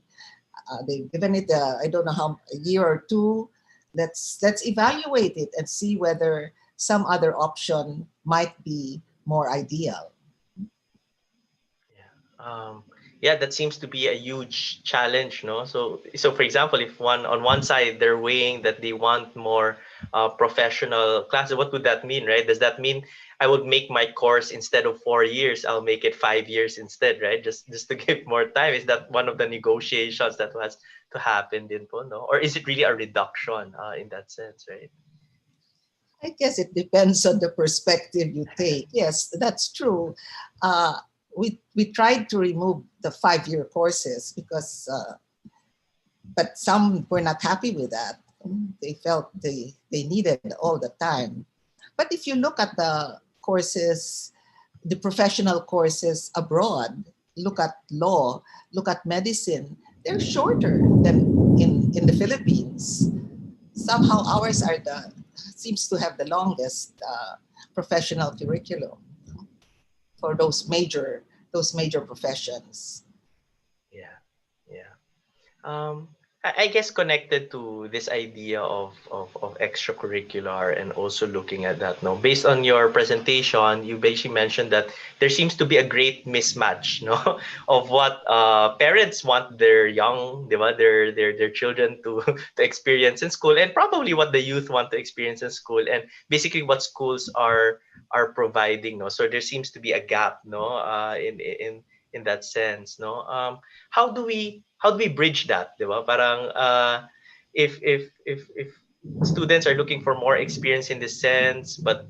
Speaker 2: they've given it, I don't know how, a year or two. Let's evaluate it and see whether some other option might be more ideal.
Speaker 1: Yeah. Yeah, that seems to be a huge challenge, no? So for example, if on one side they're weighing that they want more professional classes, what would that mean, right? Does that mean I would make my course instead of 4 years, I'll make it 5 years instead, right? Just to give more time. Is that one of the negotiations that has to happen, din po, no? Or is it really a reduction in that sense, right?
Speaker 2: I guess it depends on the perspective you take. Yes, that's true. Uh, we tried to remove the 5-year courses because, but some were not happy with that. They felt they needed all the time. But if you look at the courses, the professional courses abroad, look at law, look at medicine, they're shorter than in the Philippines. Somehow ours seems to have the longest professional curriculum for those major professions.
Speaker 1: Yeah. Yeah. I guess connected to this idea of extracurricular and also looking at that now, based on your presentation, you basically mentioned that there seems to be a great mismatch, no, of what parents want their young, di ba, their children to to experience in school, and probably what the youth want to experience in school, and basically what schools are providing, no. So there seems to be a gap, no, in that sense, no. How do we bridge that, 'di ba? Parang if students are looking for more experience in this sense, but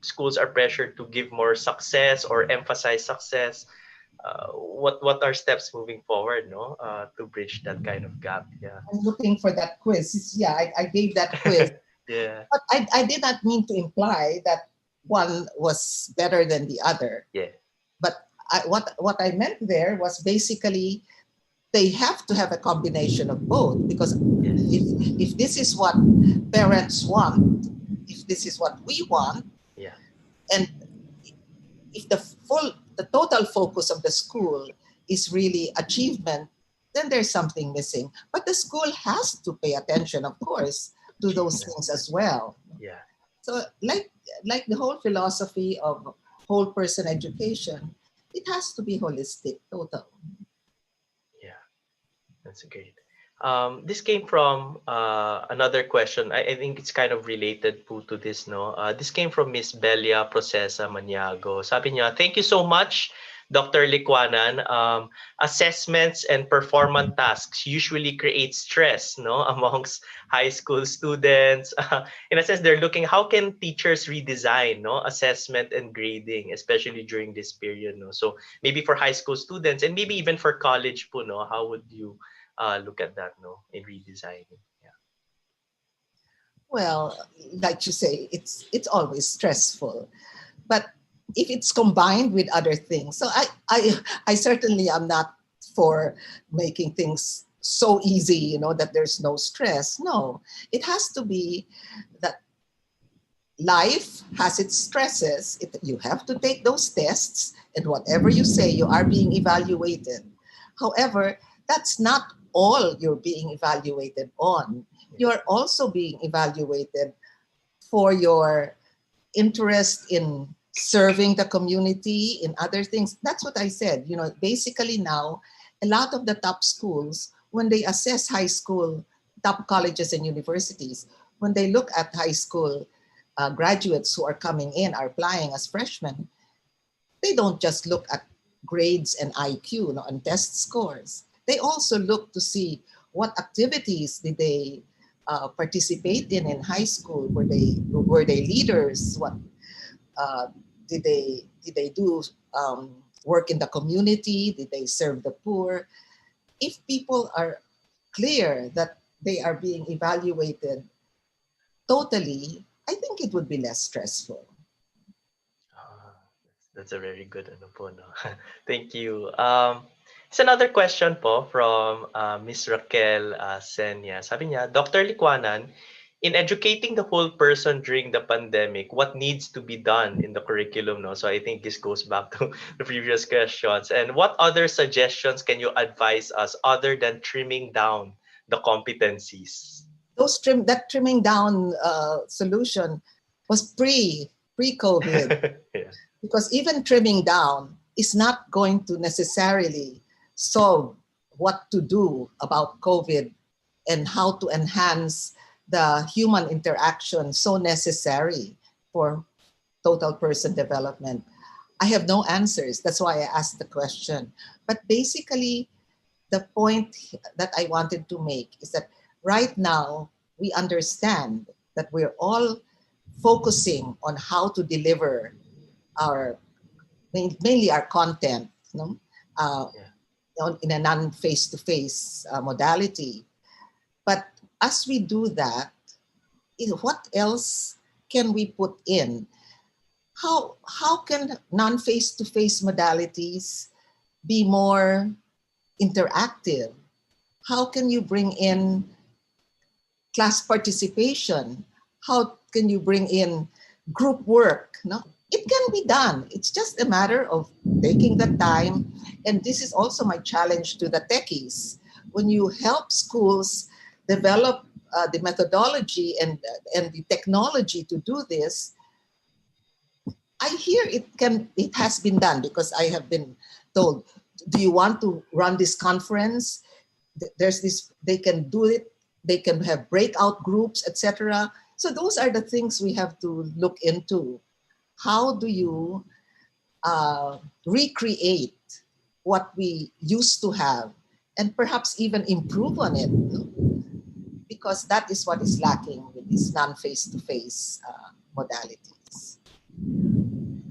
Speaker 1: schools are pressured to give more success or emphasize success, what are steps moving forward, no, to bridge that kind of gap? Yeah.
Speaker 2: I'm looking for that quiz. Yeah, I gave that quiz.
Speaker 1: Yeah.
Speaker 2: But I did not mean to imply that one was better than the other.
Speaker 1: Yeah.
Speaker 2: But what I meant there was basically they have to have a combination of both, because
Speaker 1: Yes.
Speaker 2: if this is what parents want, if this is what we want,
Speaker 1: Yeah.
Speaker 2: and if the total focus of the school is really achievement then there's something missing. But the school has to pay attention, of course, to those things as well.
Speaker 1: Yeah.
Speaker 2: So like the whole philosophy of whole person education, it has to be holistic, total.
Speaker 1: Yeah. That's great. This came from another question. I think it's kind of related to this, no? This came from Miss Belia Procesa Maniago. Sabi niya, thank you so much, Dr. Licuanan. Assessments and performance tasks usually create stress, no, amongst high school students. In a sense, they're looking how can teachers redesign, no, assessment and grading, especially during this period, no. So maybe for high school students and maybe even for college, po, no, how would you look at that, no, in redesigning? Yeah.
Speaker 2: Well, like you say, it's always stressful. But if it's combined with other things, so I certainly am not for making things so easy, that there's no stress. No, it has to be that life has its stresses. You have to take those tests, and whatever you say, you are being evaluated. However, that's not all you're being evaluated on. You're also being evaluated for your interest in serving the community, in other things. That's what I said. Basically now, a lot of the top schools, when they assess high school, top colleges and universities, when they look at high school graduates who are coming in, are applying as freshmen, they don't just look at grades and IQ, and test scores. They also look to see what activities did they participate in high school. Were they leaders? What uh, did they do? Work in the community? Did they serve the poor? If people are clear that they are being evaluated totally, I think it would be less stressful.
Speaker 1: Ah, that's a very good ano po, no? Thank you. It's another question po from Miss Raquel Senya. Sabi niya, Dr. Licuanan, in educating the whole person during the pandemic, what needs to be done in the curriculum? No? So I think this goes back to the previous questions. And what other suggestions can you advise us other than trimming down the competencies?
Speaker 2: That trimming down solution was pre-COVID,
Speaker 1: Yeah.
Speaker 2: because even trimming down is not going to necessarily solve what to do about COVID and how to enhance the human interaction so necessary for total person development. I have no answers. That's why I asked the question. But basically, the point that I wanted to make is that right now we understand that we're all focusing on how to deliver our mainly our content, uh,
Speaker 1: Yeah.
Speaker 2: in a non-face-to-face modality. But as we do that, what else can we put in? How can non-face-to-face modalities be more interactive? How can you bring in class participation? How can you bring in group work? No, it can be done. It's just a matter of taking the time. And this is also my challenge to the techies. When you help schools develop the methodology and the technology to do this, I hear it has been done, because I have been told, do you want to run this conference? There's this, they can do it, they can have breakout groups, etc. So those are the things we have to look into. How do you recreate what we used to have and perhaps even improve on it? Because that is what is lacking with these non-face-to-face modalities.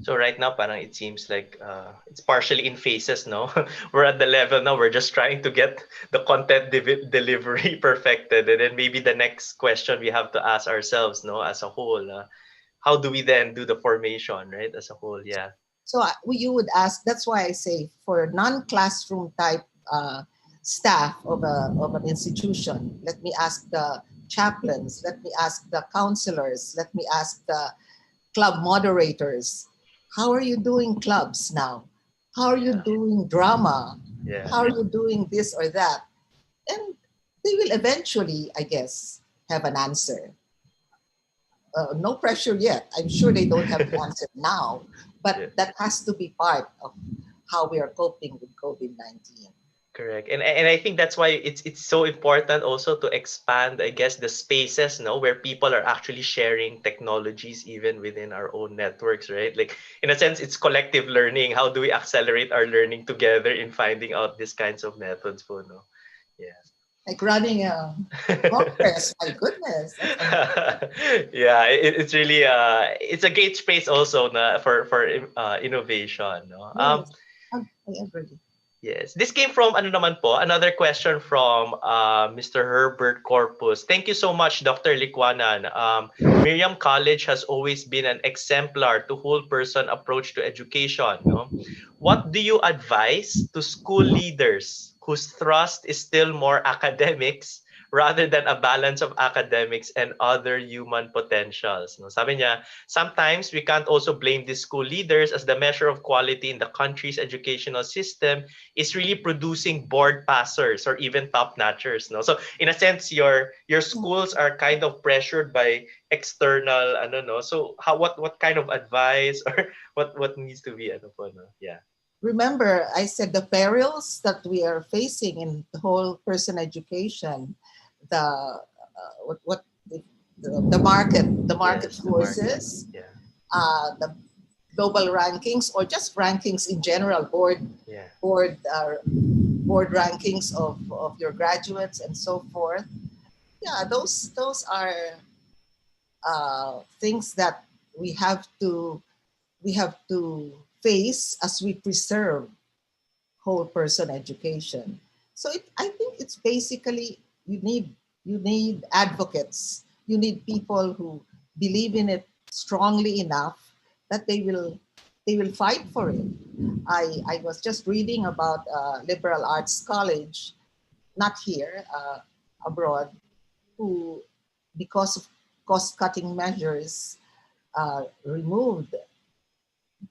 Speaker 1: So right now, parang it seems like it's partially in phases, no? We're at the level now, we're just trying to get the content delivery perfected. And then maybe the next question we have to ask ourselves, no, as a whole, how do we then do the formation, right? As a whole, yeah.
Speaker 2: So you would ask, that's why I say for non-classroom type staff of an institution, let me ask the chaplains, let me ask the counselors, let me ask the club moderators, how are you doing clubs now? How are you
Speaker 1: Yeah.
Speaker 2: doing drama?
Speaker 1: Yeah.
Speaker 2: How are you doing this or that? And they will eventually, I guess, have an answer. No pressure yet. I'm sure they don't have the answer now, but
Speaker 1: Yeah.
Speaker 2: that has to be part of how we are coping with COVID-19.
Speaker 1: Correct. And I think that's why it's so important also to expand, I guess, the spaces, no, where people are actually sharing technologies even within our own networks, right? Like in a sense, it's collective learning. How do we accelerate our learning together in finding out these kinds of methods for no? Yeah.
Speaker 2: Like running a congress, my goodness, that's amazing.
Speaker 1: Yeah, it's really it's a great space also na for innovation, no.
Speaker 2: Yes, I agree.
Speaker 1: Yes. This came from ano naman po, another question from Mr. Herbert Corpus. Thank you so much, Dr. Licuanan. Miriam College has always been an exemplar to whole person approach to education. No? What do you advise to school leaders whose thrust is still more academics rather than a balance of academics and other human potentials? No? Sabi niya, sometimes we can't also blame the school leaders as the measure of quality in the country's educational system is really producing board passers or even top notchers, no? So in a sense, your schools are kind of pressured by external ano, no? So how what kind of advice or what needs to be ano po, no? Yeah.
Speaker 2: Remember, I said the perils that we are facing in the whole person education, what the market
Speaker 1: Yes, the market.
Speaker 2: forces,
Speaker 1: Yeah.
Speaker 2: the global rankings, or just rankings in general,
Speaker 1: Yeah.
Speaker 2: board uh, board rankings of your graduates and so forth. Yeah, those are things that we have to we have to face as we preserve whole person education. So I think it's basically you need advocates. You need people who believe in it strongly enough that they will fight for it. I was just reading about liberal arts college, not here, abroad, who, because of cost cutting measures, removed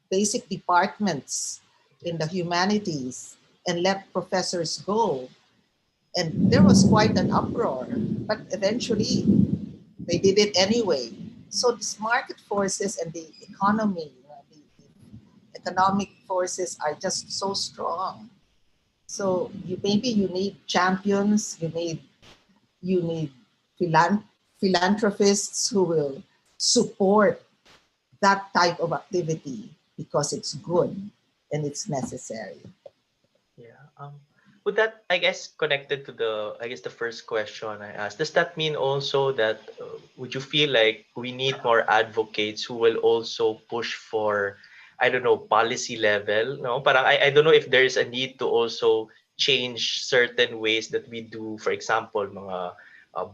Speaker 2: basic departments in the humanities and let professors go. And there was quite an uproar, but eventually they did it anyway. So these market forces and the economy, the economic forces are just so strong. So you need champions, you need philanthropists who will support that type of activity because it's good and it's necessary.
Speaker 1: Yeah. Would that, I guess, connected to the, I guess, the first question I asked, does that mean also that would you feel like we need more advocates who will also push for, I don't know, policy level? No, parang I don't know if there is a need to also change certain ways that we do, for example, mga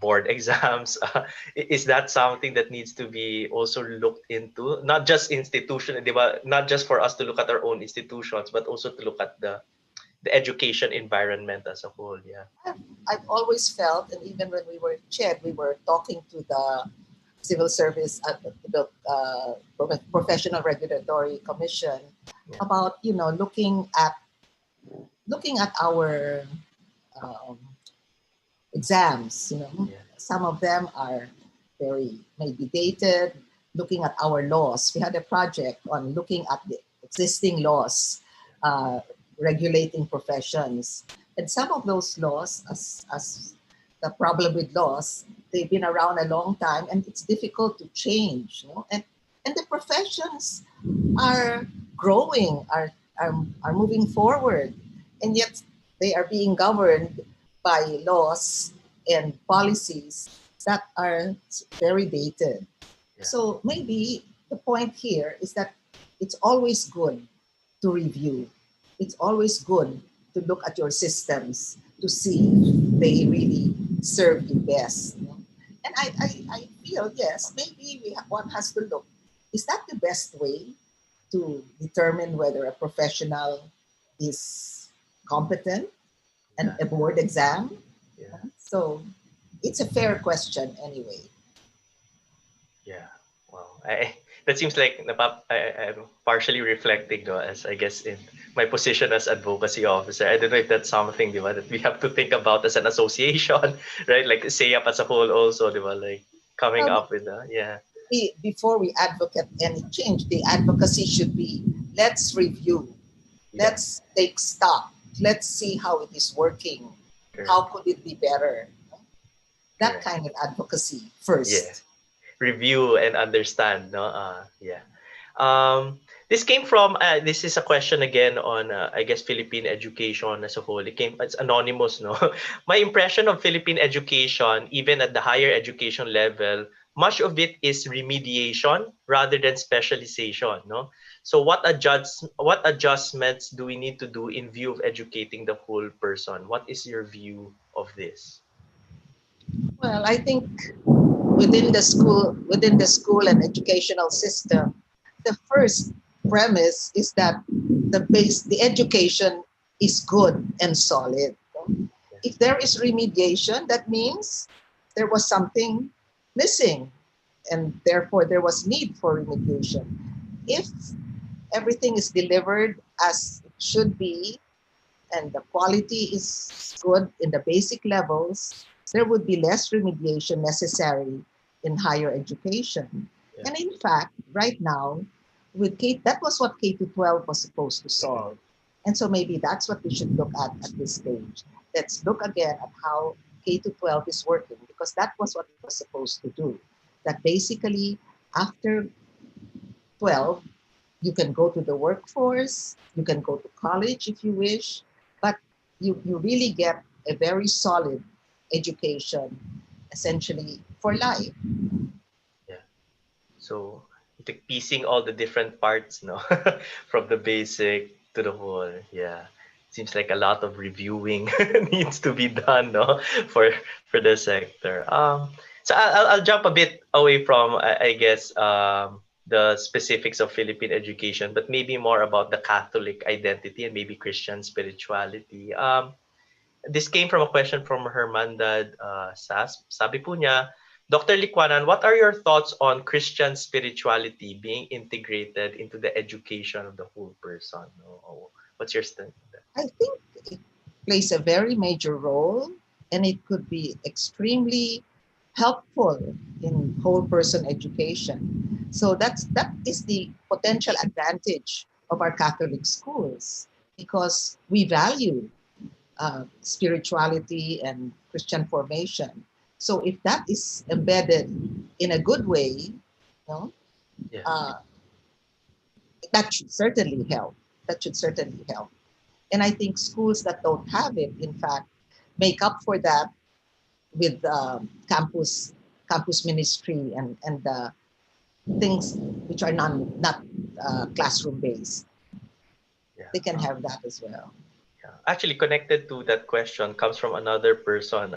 Speaker 1: board exams. Is that something that needs to be also looked into? Not just institution, di ba? Not just for us to look at our own institutions, but also to look at the education environment as a whole. Yeah.
Speaker 2: I've always felt, and even when we were in CHED, we were talking to the civil service, professional regulatory commission,
Speaker 1: Yeah.
Speaker 2: about looking at our um, exams.
Speaker 1: Yeah.
Speaker 2: Some of them are very maybe dated. Looking at our laws, we had a project on looking at the existing laws uh, regulating professions, and some of those laws, as the problem with laws, they've been around a long time, and it's difficult to change. And the professions are growing, are moving forward, and yet they are being governed by laws and policies that are very dated.
Speaker 1: Yeah.
Speaker 2: So maybe the point here is that it's always good to review. It's always good to look at your systems to see if they really serve you best. And I feel, yes, maybe one has to look. Is that the best way to determine whether a professional is competent and
Speaker 1: Yeah.
Speaker 2: a board exam?
Speaker 1: Yeah.
Speaker 2: So it's a fair question anyway.
Speaker 1: Yeah. Wow. That seems like I'm partially reflecting, no, as I guess in my position as advocacy officer. I don't know if that's something, di ba, that we have to think about as an association, right? Like CEAP as a whole also, di ba? Like coming
Speaker 2: Well,
Speaker 1: up with yeah.
Speaker 2: before we advocate any change, the advocacy should be, let's review,
Speaker 1: Yeah.
Speaker 2: let's take stock, let's see how it is working, how
Speaker 1: Correct.
Speaker 2: could it be better. That
Speaker 1: Correct.
Speaker 2: kind of advocacy
Speaker 1: Yeah.
Speaker 2: first.
Speaker 1: Review and understand, no? Yeah. Um, this came from this is a question again on I guess Philippine education as a whole. It's anonymous, no. My impression of Philippine education, even at the higher education level, much of it is remediation rather than specialization, no. So what adjustments do we need to do in view of educating the whole person? What is your view of this?
Speaker 2: Well, I think within the school and educational system, the first premise is that the education is good and solid. If there is remediation, that means there was something missing, and therefore there was need for remediation. If everything is delivered as it should be, and the quality is good in the basic levels, there would be less remediation necessary in higher education.
Speaker 1: Yeah.
Speaker 2: And in fact, right now, with that was what K to 12 was supposed to
Speaker 1: Mm-mm.
Speaker 2: solve. And so maybe that's what we should look at this stage. Let's look again at how K to 12 is working, because that was what it was supposed to do. That basically, after 12, you can go to the workforce, you can go to college if you wish, but you really get a very solid education essentially for life.
Speaker 1: Yeah. So like piecing all the different parts, no, from the basic to the whole. Yeah, seems like a lot of reviewing needs to be done, no, for the sector. So I'll jump a bit away from I guess the specifics of Philippine education, but maybe more about the Catholic identity and maybe Christian spirituality. This came from a question from Hermandad Sas. Sabi po niya, Dr. Licuanan, what are your thoughts on Christian spirituality being integrated into the education of the whole person? What's your stand?
Speaker 2: I think it plays a very major role, and it could be extremely helpful in whole person education. So that is the potential advantage of our Catholic schools, because we value spirituality and Christian formation. So if that is embedded in a good way,
Speaker 1: Yeah,
Speaker 2: uh, that should certainly help. That should certainly help. And I think schools that don't have it, in fact, make up for that with campus ministry and things which are not classroom based.
Speaker 1: yeah.
Speaker 2: They can have that as well.
Speaker 1: Yeah. Actually, connected to that question comes from another person.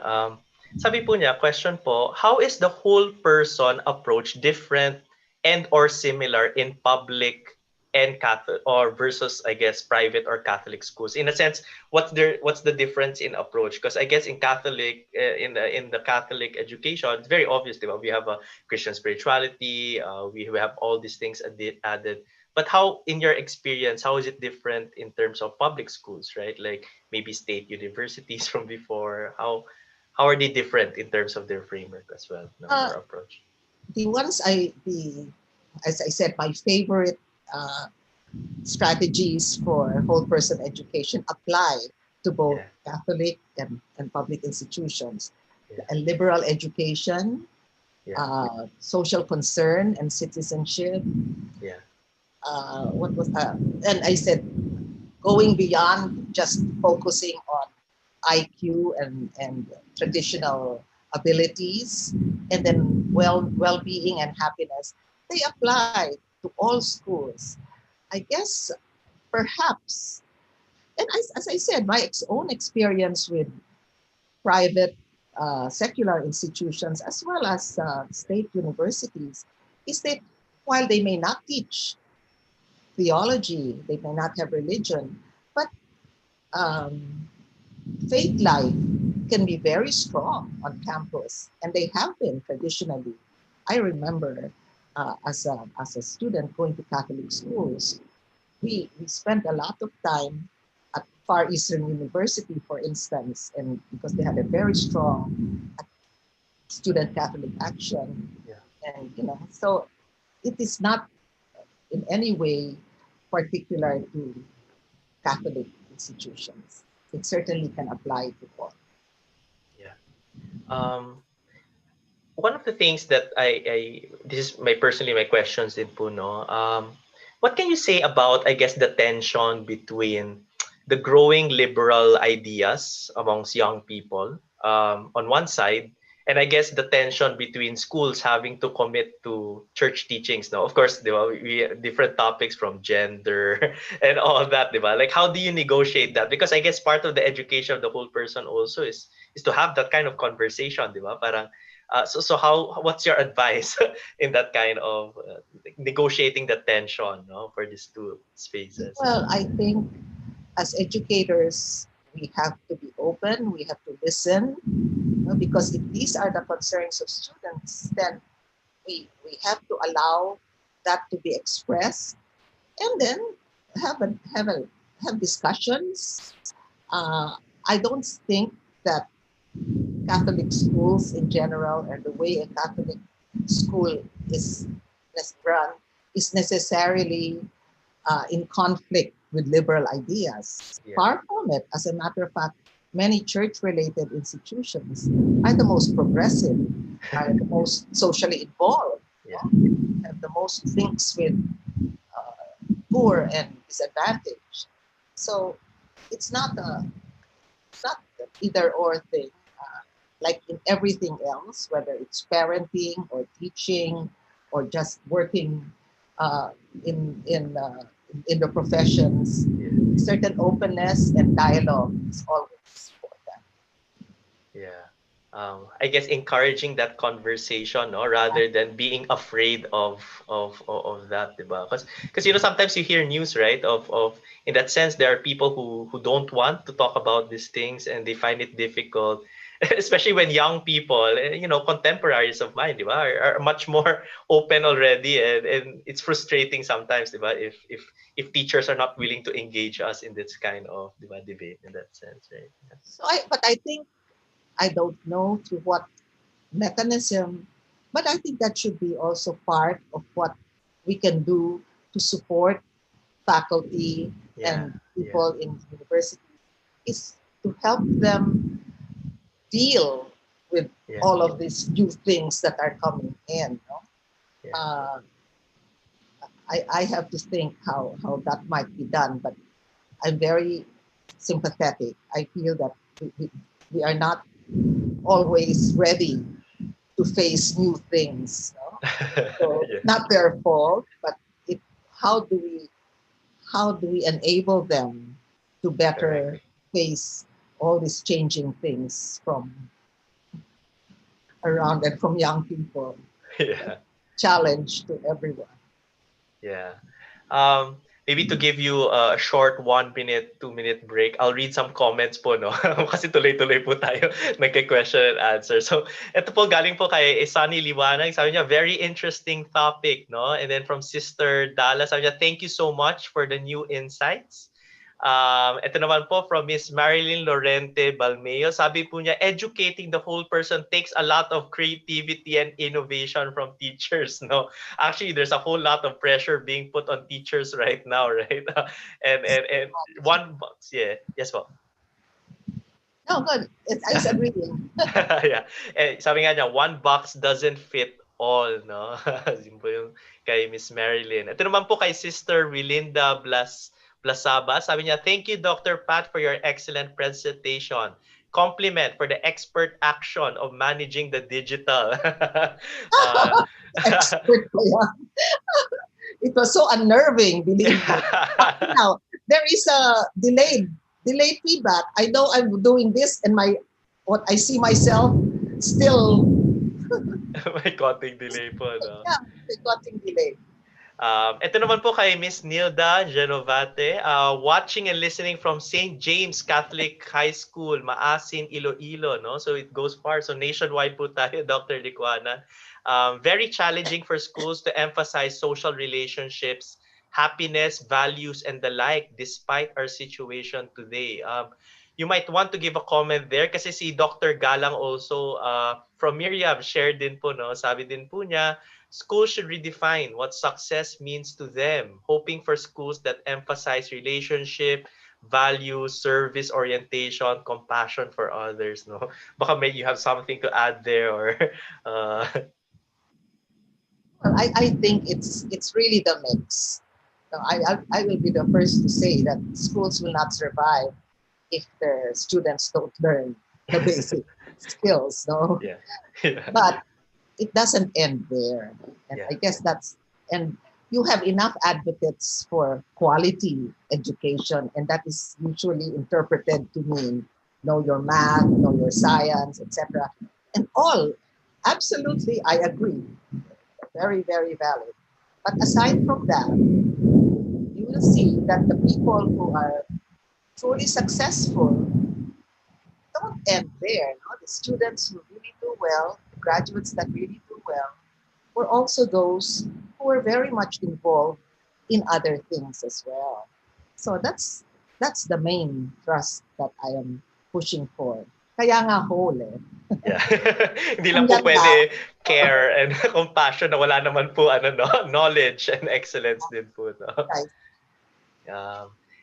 Speaker 1: Sabi po niya, question po, how is the whole person approach different and or similar in public and Catholic or versus, I guess, private or Catholic schools? In a sense, what's the difference in approach? Because I guess in Catholic, in the Catholic education, it's very obvious, diba? We have a Christian spirituality, we have all these things added. But how, in your experience, how is it different in terms of public schools, right? Like maybe state universities from before. How are they different in terms of their framework as well, no,
Speaker 2: Uh,
Speaker 1: or approach?
Speaker 2: the ones as I said, my favorite uh, strategies for whole person education apply to both
Speaker 1: Yeah,
Speaker 2: Catholic and public institutions.
Speaker 1: yeah,
Speaker 2: A liberal education,
Speaker 1: yeah,
Speaker 2: social concern and citizenship.
Speaker 1: yeah,
Speaker 2: What was and I said, going beyond just focusing on IQ and traditional abilities, and then well-being and happiness, they apply to all schools. I guess perhaps, and as I said, my own experience with private secular institutions as well as state universities is that while they may not teach theology, they may not have religion, but um, faith life can be very strong on campus, and they have been traditionally. I remember as a student going to Catholic schools, we spent a lot of time at Far Eastern University, for instance, and because they had a very strong student Catholic action,
Speaker 1: Yeah.
Speaker 2: and so it is not in any way particular to Catholic institutions. It certainly can apply to all.
Speaker 1: Yeah. Um, One of the things that I this is my personally my questions in Puno. What can you say about, I guess, the tension between the growing liberal ideas amongst young people on one side, and I guess the tension between schools having to commit to church teachings now. Of course, we different topics from gender and all that, diba? Like how do you negotiate that? Because I guess part of the education of the whole person also is to have that kind of conversation, diba? Parang so how what's your advice in that kind of negotiating the tension, no, for these two spaces?
Speaker 2: Well, I think as educators, we have to be open, we have to listen, because if these are the concerns of students, then we have to allow that to be expressed, and then have a, have a, have discussions. Uh, I don't think that Catholic schools in general and the way a Catholic school is run is necessarily in conflict with liberal ideas.
Speaker 1: Yeah,
Speaker 2: Far from it. As a matter of fact, many church-related institutions are the most progressive, are the most socially involved,
Speaker 1: yeah,
Speaker 2: have the most links with poor and disadvantaged. So it's not an either or thing. Like in everything else, whether it's parenting or teaching or just working uh, in the professions,
Speaker 1: yeah,
Speaker 2: certain openness and dialogue is always important.
Speaker 1: yeah. I guess encouraging that conversation, no, rather than being afraid of that, diba? Because sometimes you hear news, right? Of in that sense, there are people who don't want to talk about these things and they find it difficult, especially when young people, contemporaries of mine, diba, are much more open already, and it's frustrating sometimes, diba, if teachers are not willing to engage us in this kind of, diba, debate in that sense, right?
Speaker 2: But I think I don't know through what mechanism, but I think that should be also part of what we can do to support faculty
Speaker 1: Yeah,
Speaker 2: and
Speaker 1: yeah,
Speaker 2: people in university is to help them deal with
Speaker 1: yeah,
Speaker 2: all of these new things that are coming in. No?
Speaker 1: yeah.
Speaker 2: Uh, I have to think how that might be done, but I'm very sympathetic. I feel that we are not always ready to face new things. No? So
Speaker 1: Yeah,
Speaker 2: it's not their fault, but it, how do we how do we enable them to
Speaker 1: correct.
Speaker 2: better face all these changing things from around and from young people?
Speaker 1: Yeah,
Speaker 2: Challenge to everyone.
Speaker 1: yeah. Maybe to give you a short 1 minute, 2 minute break, I'll read some comments po, no? Kasi tuloy-tuloy po tayo nagke-question and answer. So, ito po galing po kay Sunny Liwanag. Sabi niya, very interesting topic, no? And then from Sister Dala, sabi niya, thank you so much for the new insights. Ito naman po from Miss Marilyn Lorente Balmeo. Sabi po niya, educating the whole person takes a lot of creativity and innovation from teachers, no? Actually, there's a whole lot of pressure being put on teachers right now, right? And one box, yeah. Yes po.
Speaker 2: No, good. I was agreeing.
Speaker 1: Yeah. Sabi nga niya, one box doesn't fit all, no? Yun po yung kay Miss Marilyn. Ito naman po kay Sister Wilinda Blasaba. Sabi niya, thank you, Dr. Pat, for your excellent presentation. Compliment for the expert action of managing the digital. uh,
Speaker 2: Expert ko yan. It was so unnerving, believe me. Now, there is a delayed feedback. I know I'm doing this and my what I see myself still
Speaker 1: may konting delay po, no?
Speaker 2: yeah, getting delayed.
Speaker 1: Ito naman po kay Miss Nilda Genovate, watching and listening from St. James Catholic High School, Maasin, Iloilo, no? So it goes far. So nationwide po tayo, Dr. Licuanan. Very challenging for schools to emphasize social relationships happiness, values, and the like, despite our situation today. You might want to give a comment there kasi si Dr. Galang also from Miriam shared din po, no? Sabi din po niya, schools should redefine what success means to them, hoping for schools that emphasize relationship, values, service orientation, compassion for others, no? Baka may you have something to add there or uh,
Speaker 2: Well, I think it's really the mix. No, I will be the first to say that schools will not survive if their students don't learn the basic skills. No,
Speaker 1: yeah. Yeah.
Speaker 2: but it doesn't end there. And
Speaker 1: Yeah.
Speaker 2: I guess that's, and you have enough advocates for quality education, and that is usually interpreted to mean know your math, know your science, etc. And all, absolutely, I agree. Very, very valid. But aside from that, you will see that the people who are truly successful don't end there. No? The students who really do well, the graduates that really do well, were also those who were very much involved in other things as well. So that's the main thrust that I am pushing for. Kaya nga whole eh.
Speaker 1: Yeah. Hindi lang po
Speaker 2: Hanggat na,
Speaker 1: pwede care and compassion na wala naman po ano no, knowledge and excellence din po no.
Speaker 2: guys,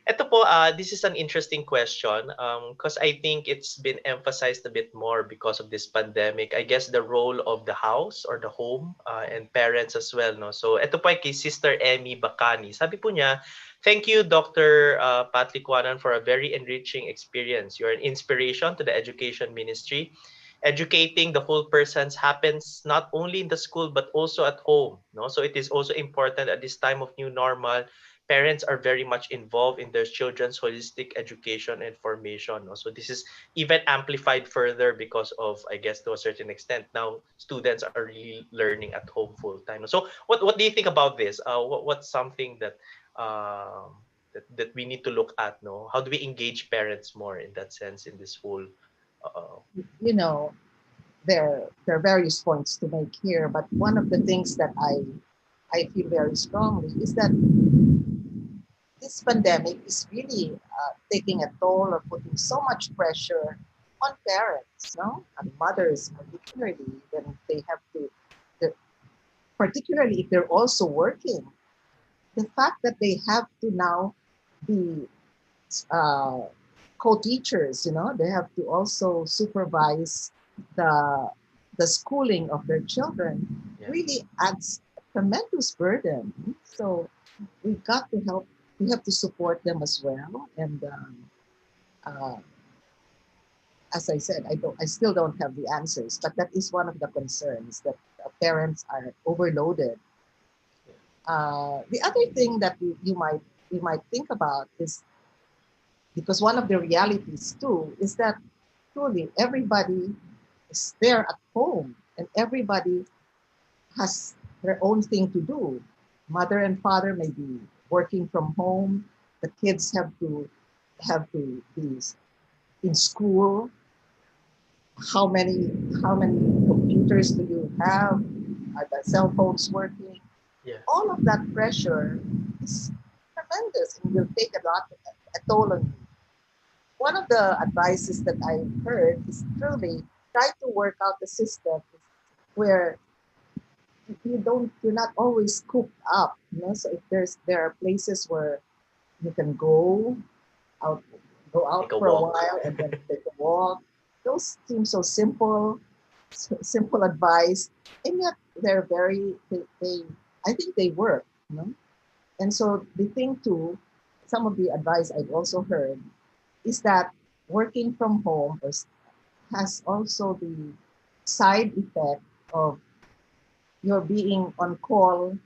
Speaker 1: Ito po, this is an interesting question because I think it's been emphasized a bit more because of this pandemic. I guess the role of the house or the home and parents as well. No? So ito po ay kay Sister Emmy Bacani. Sabi po niya, thank you, Dr. Pat Licuanan, for a very enriching experience. You're an inspiration to the education ministry. Educating the full persons happens not only in the school but also at home. No? So it is also important at this time of new normal parents are very much involved in their children's holistic education and formation. No? So this is even amplified further because of, I guess, to a certain extent, now students are really learning at home full time. So what do you think about this? What's something that that we need to look at? No, how do we engage parents more in that sense in this whole?
Speaker 2: you know, there are various points to make here, but one of the things that I feel very strongly is that this pandemic is really taking a toll or putting so much pressure on parents, no? And mothers, particularly, when they have to, the, particularly if they're also working, the fact that they have to now be uh, co-teachers, you know, they have to also supervise the the schooling of their children,
Speaker 1: Yeah.
Speaker 2: really adds a tremendous burden. So we've got to help. We have to support them as well. And uh, as I said, I still don't have the answers, but that is one of the concerns that parents are overloaded. The other thing that you might think about is, because one of the realities too is that truly everybody is there at home and everybody has their own thing to do. Mother and father may be working from home. The kids have to be in school. How many computers do you have? Are the cell phones working?
Speaker 1: Yeah.
Speaker 2: All of that pressure is tremendous and will take a toll on you. One of the advices that I've heard is truly try to work out the system where you're not always cooped up, you know. So if there are places where you can out go out
Speaker 1: Take a
Speaker 2: for a
Speaker 1: walk.
Speaker 2: while and then take a walk. Those seem so simple, simple advice, and yet they're they I think they work, you know. And so the thing too, some of the advice I've also heard is that working from home has also the side effect of you're being on call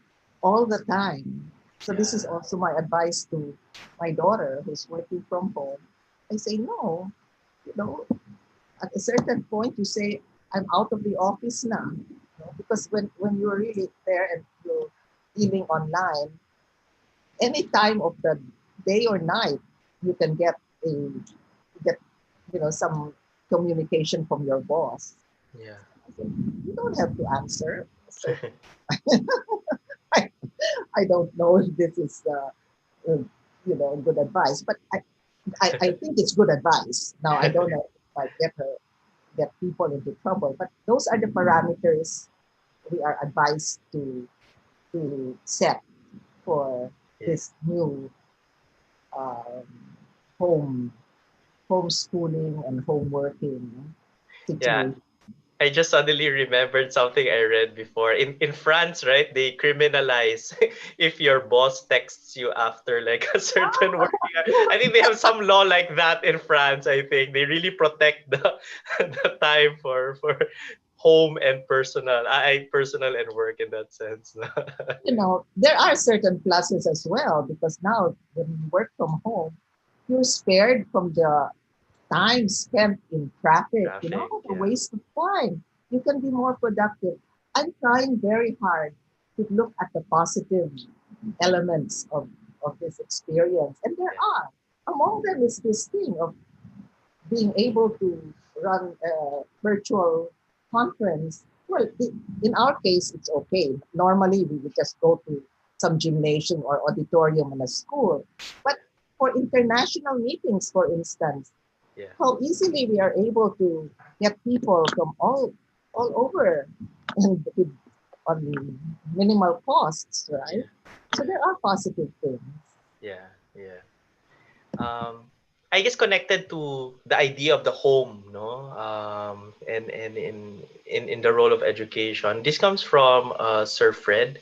Speaker 2: all the time. So this is
Speaker 1: Yeah.
Speaker 2: also my advice to my daughter who's working from home. I say, no, you know, at a certain point you say, I'm out of the office now. You know, because when you're really there and you're dealing online, any time of the day or night, you can get some communication from your boss.
Speaker 1: Yeah.
Speaker 2: I said, you don't have to answer. So I don't know if this is, good advice, but I think it's good advice. Now, I don't know if I get people into trouble, but those are the parameters we are advised to set for
Speaker 1: Yeah.
Speaker 2: this new um, home homeschooling and home working
Speaker 1: Yeah.
Speaker 2: situation.
Speaker 1: I just suddenly remembered something I read before. In France, right? They criminalize if your boss texts you after like a certain working hour. I think they have some law like that in France. I think they really protect the the time for home and personal. I personal and work in that sense.
Speaker 2: There are certain pluses as well because now when you work from home, you're spared from the time spent in traffic,
Speaker 1: Traffic,
Speaker 2: a
Speaker 1: yeah.
Speaker 2: waste of time. You can be more productive. I'm trying very hard to look at the positive elements of this experience. And there
Speaker 1: Yeah.
Speaker 2: are. Among them is this thing of being able to run a virtual conference. Well, in our case, it's okay. Normally, we would just go to some gymnasium or auditorium in a school. But for international meetings, for instance,
Speaker 1: Yeah.
Speaker 2: how easily we are able to get people from all over and on minimal costs, right?
Speaker 1: Yeah.
Speaker 2: So
Speaker 1: Yeah.
Speaker 2: there are positive things.
Speaker 1: Yeah. Yeah. um, I guess connected to the idea of the home, no, and in the role of education. This comes from Sir Fred.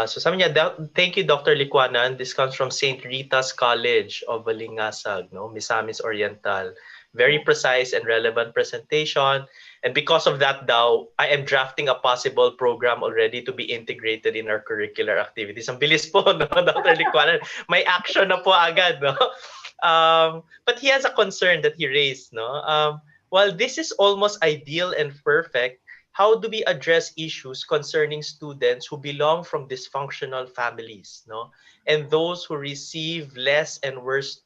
Speaker 1: So sabi niya, thank you, Dr. Licuanan. This comes from St. Rita's College of Balingasag, no, Misamis Oriental. Very precise and relevant presentation. And because of that daw, I am drafting a possible program already to be integrated in our curricular activities. Ang bilis po, no, Dr. Licuanan. May action na po agad, no? But he has a concern that he raised, no? While this is almost ideal and perfect, how do we address issues concerning students who belong from dysfunctional families, no? And those who receive less and worse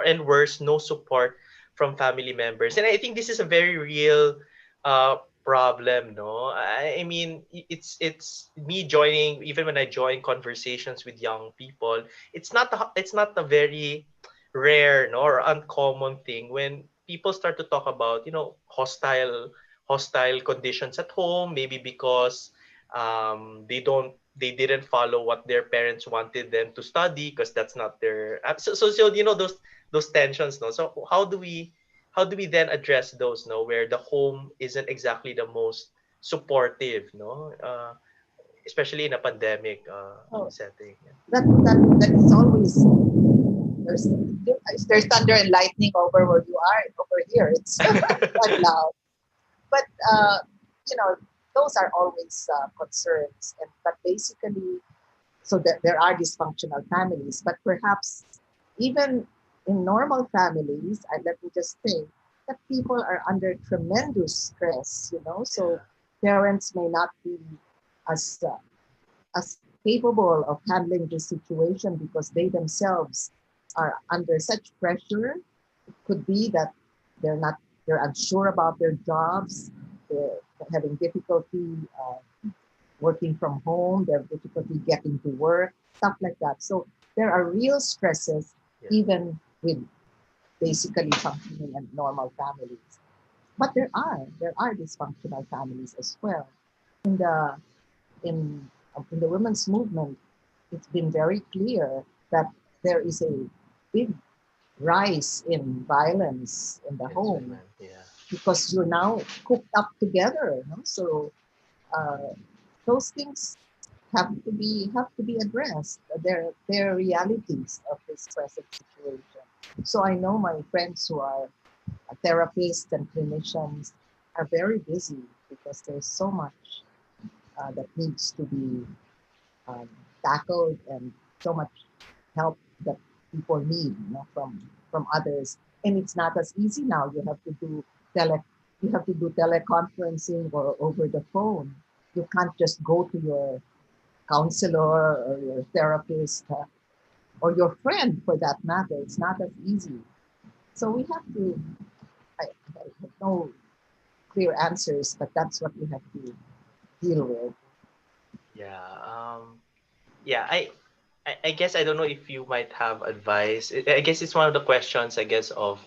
Speaker 1: and worse no support from family members. And I think this is a very real problem, no? I mean, it's me joining, even when I join conversations with young people, it's not a very rare, no, or uncommon thing when people start to talk about, hostile conditions at home, maybe because they didn't follow what their parents wanted them to study because that's not their so those tensions, no. So how do we then address those, no, where the home isn't exactly the most supportive, no, especially in a pandemic
Speaker 2: So
Speaker 1: setting. Yeah.
Speaker 2: that is always there's there's thunder and lightning over where you are. Over here, it's quite loud. But you know, those are always concerns. And but basically, so that there are dysfunctional families. But perhaps even in normal families, let me just think that people are under tremendous stress. So
Speaker 1: Yeah.
Speaker 2: parents may not be as as capable of handling this situation because they themselves are under such pressure. It could be that they're unsure about their jobs, they're having difficulty working from home, they have difficulty getting to work, stuff like that. So there are real stresses
Speaker 1: Yeah.
Speaker 2: even with basically functioning and normal families. But there are dysfunctional families as well. In the in the women's movement, it's been very clear that there is a big rise in violence in the
Speaker 1: Against
Speaker 2: home
Speaker 1: women. Yeah.
Speaker 2: because you're now cooped up together. So uh, those things have to be addressed. They're realities of this present situation. So I know my friends who are therapists and clinicians are very busy because there's so much that needs to be um, tackled and so much help that people need, from others. And it's not as easy now. Tele, you have to do teleconferencing or over the phone. You can't just go to your counselor or your therapist or your friend for that matter. It's not as easy. So we have to. I have no clear answers, but that's what we have to deal with.
Speaker 1: Yeah. Yeah, I guess I don't know if you might have advice. I guess it's one of the questions, I guess, of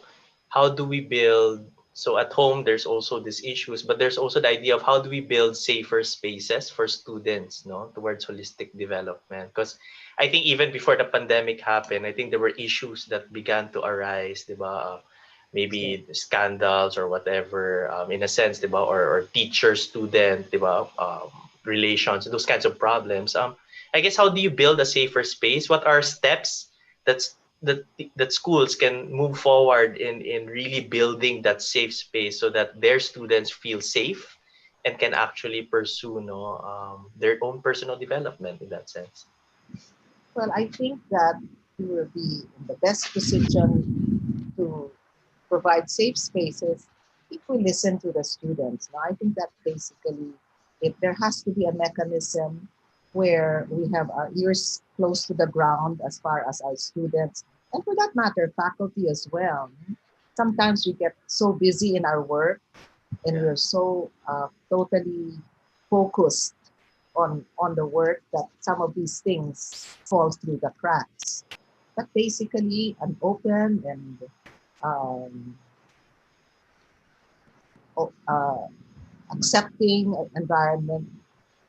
Speaker 1: how do we build. So at home, there's also these issues, but there's also the idea of how do we build safer spaces for students, no, towards holistic development. Because I think even before the pandemic happened, I think there were issues that began to arise, diba?
Speaker 2: So,
Speaker 1: Maybe scandals or whatever, in a sense, diba? Or teacher-student, diba? Relations, those kinds of problems. I guess how do you build a safer space? What are steps that's that schools can move forward in really building that safe space so that their students feel safe and can actually pursue their own personal development in that sense.
Speaker 2: well, I think that we will be in the best position to provide safe spaces if we listen to the students. Now, I think that basically there has to be a mechanism where we have our ears close to the ground as far as our students, and for that matter, faculty as well. Sometimes we get so busy in our work and
Speaker 1: Yeah.
Speaker 2: we're so totally focused on the work that some of these things fall through the cracks. But basically, an open and um, uh, accepting environment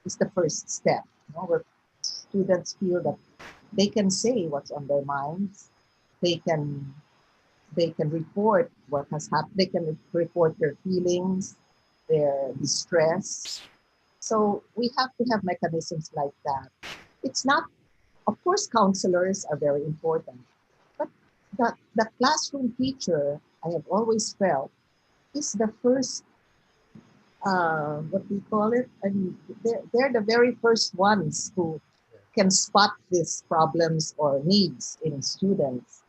Speaker 2: is the first step. Where students feel that they can say what's on their minds, they can they can report what has happened, they can report their feelings, their distress. So we have to have mechanisms like that. It's not, of course, counselors are very important, but the classroom teacher, I have always felt, is the first, what do you call it? I mean, they're the very first ones who can spot these problems or needs in students.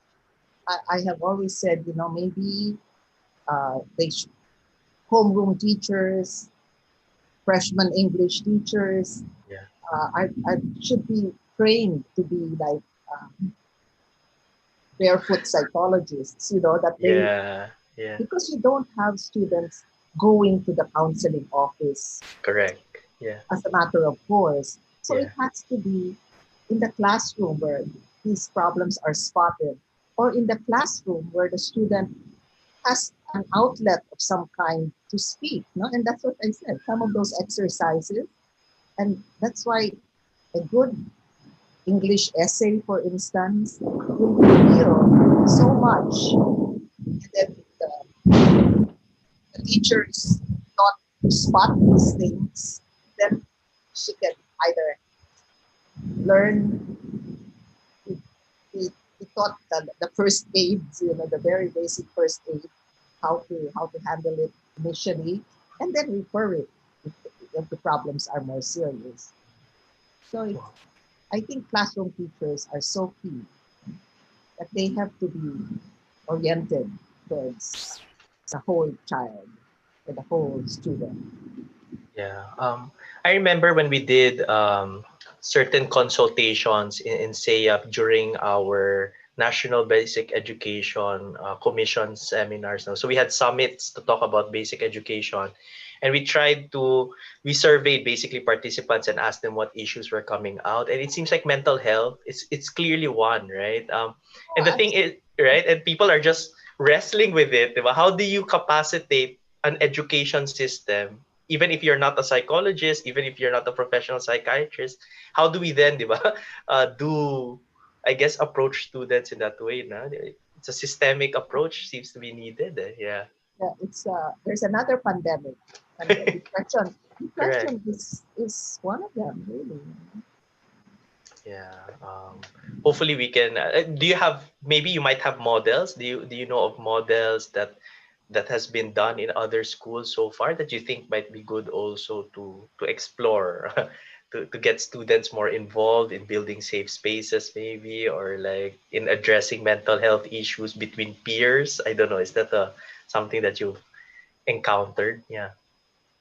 Speaker 2: I have always said, maybe they homeroom teachers, freshman English teachers,
Speaker 1: Yeah.
Speaker 2: I should be trained to be like barefoot psychologists, that they,
Speaker 1: Yeah. Yeah.
Speaker 2: because you don't have students going to the counseling office
Speaker 1: Correct. Yeah.
Speaker 2: as a matter of course. So it
Speaker 1: Yeah.
Speaker 2: has to be in the classroom where these problems are spotted, or in the classroom where the student has an outlet of some kind to speak. No? And that's what I said, some of those exercises. And that's why a good English essay, for instance, will reveal so much. And then the teacher is taught to spot these things. Then she can either learn he taught the first aids, the very basic first aid, how to handle it initially, and then refer it if the problems are more serious. So I think classroom teachers are so key that they have to be oriented towards the whole child, or the whole student.
Speaker 1: Yeah. I remember when we did certain consultations in CEAP during our National Basic Education Commission seminars. Now, so we had summits to talk about basic education, and we surveyed basically participants and asked them what issues were coming out. And it seems like mental health it's clearly one, right?
Speaker 2: Oh,
Speaker 1: And the thing is, right, and people are just wrestling with it. Diba? How do you capacitate an education system even if you're not a psychologist, even if you're not a professional psychiatrist, how do we then, di ba, do, I guess, approach students in that way? Na? It's a systemic approach seems to be needed. Yeah.
Speaker 2: it's there's another pandemic, and depression.
Speaker 1: Correct.
Speaker 2: Depression is one of them, really.
Speaker 1: Yeah. Hopefully we can. Do you have? Maybe you might have models. Do you know of models that has been done in other schools so far that you think might be good also to explore, to get students more involved in building safe spaces, maybe, or like in addressing mental health issues between peers? I don't know. Is that something that you've encountered? Yeah.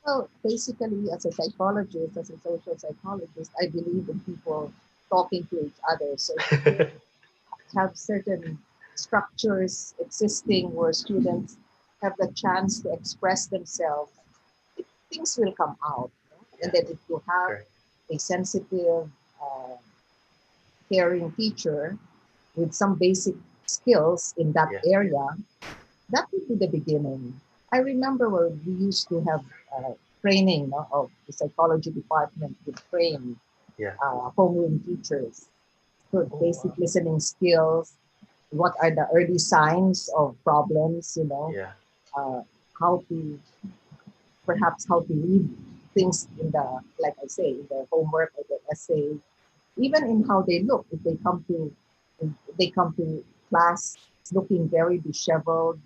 Speaker 2: Well, basically, as a psychologist, as a social psychologist, I believe in people talking to each other. So if you have certain structures existing where students have the chance to express themselves, things will come out. And
Speaker 1: Yeah.
Speaker 2: then if you have
Speaker 1: Correct.
Speaker 2: a sensitive uh, caring teacher with some basic skills in that
Speaker 1: Yeah.
Speaker 2: area, that would be the beginning. I remember when we used to have training, no, of the psychology department would train
Speaker 1: Yeah.
Speaker 2: homeroom teachers for
Speaker 1: Oh,
Speaker 2: basic
Speaker 1: wow.
Speaker 2: listening skills. What are the early signs of problems?
Speaker 1: Yeah.
Speaker 2: Uh, how to perhaps how to read things in the, like I say, in the homework or the essay, even in how they look. If they come to class looking very disheveled,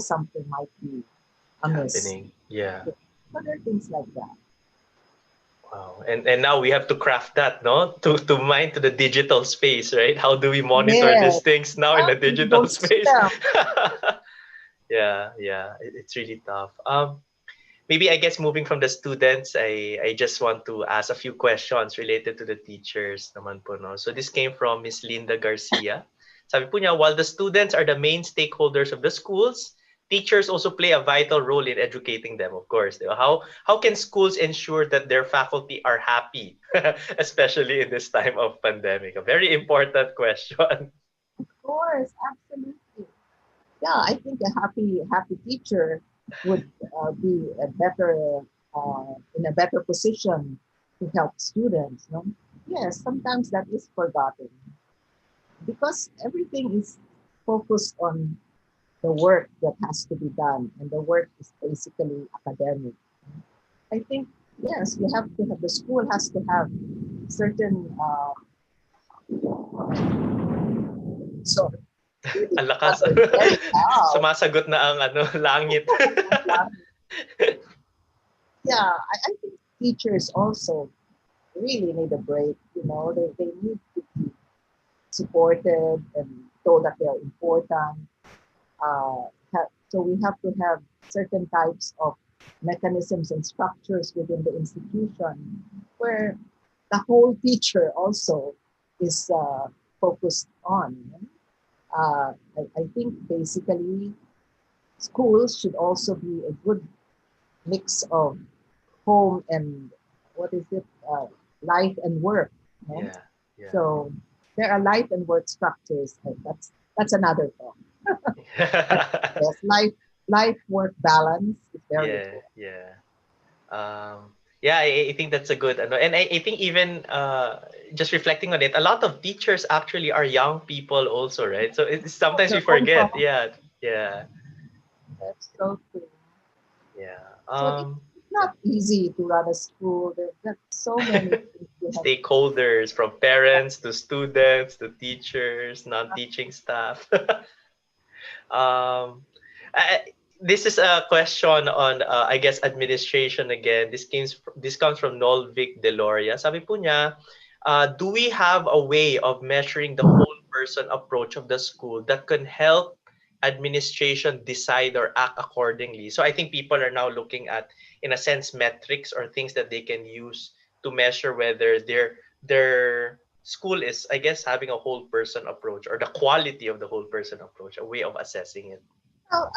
Speaker 2: something might be amiss.
Speaker 1: Happening. Yeah.
Speaker 2: So there are things like that.
Speaker 1: Wow. And now we have to craft that, no? To mine to the digital space, right? How do we monitor
Speaker 2: Yes,
Speaker 1: these things now in the
Speaker 2: exactly. You
Speaker 1: digital
Speaker 2: don't see
Speaker 1: space?
Speaker 2: them.
Speaker 1: Yeah, yeah. It's really tough. Maybe I guess moving from the students, I just want to ask a few questions related to the teachers naman po, no? So this came from Miss Linda Garcia. Sabi po niya, while the students are the main stakeholders of the schools, teachers also play a vital role in educating them, of course. Di ba? How can schools ensure that their faculty are happy, especially in this time of pandemic? A very important question.
Speaker 2: Of course, absolutely. Yeah, I think a happy teacher would be a better in a better position to help students. No? Yes, sometimes that is forgotten because everything is focused on the work that has to be done, and the work is basically academic. I think yes, you have to have the school has to have certain sort of really
Speaker 1: Ang lakas.
Speaker 2: water is very loud.
Speaker 1: Sumasagot na ang ano, langit.
Speaker 2: Yeah, I think teachers also really need a break. They need to be supported and told that they are important. So we have to have certain types of mechanisms and structures within the institution where the whole teacher also is focused on. I think basically schools should also be a good mix of home and what is it, life and work. No?
Speaker 1: Yeah, yeah.
Speaker 2: So there are life and work structures. And that's another talk. But yes, life work balance is very
Speaker 1: Yeah,
Speaker 2: important.
Speaker 1: yeah. Yeah, I think that's a good ano. And I think even just reflecting on it, a lot of teachers actually are young people also, right? So sometimes we forget.
Speaker 2: Also,
Speaker 1: Yeah, yeah,
Speaker 2: that's so true.
Speaker 1: yeah.
Speaker 2: So it's
Speaker 1: Yeah.
Speaker 2: not easy to run a school. There's so many things you have.
Speaker 1: Stakeholders from parents to students to teachers, non-teaching staff. um, I, this is a question on, I guess, administration again. This comes from Nolvic Deloria. Sabi po niya, do we have a way of measuring the whole person approach of the school that can help administration decide or act accordingly? So I think people are now looking at, in a sense, metrics or things that they can use to measure whether their school is, I guess, having a whole person approach or the quality of the whole person approach, a way of assessing it.
Speaker 2: Well,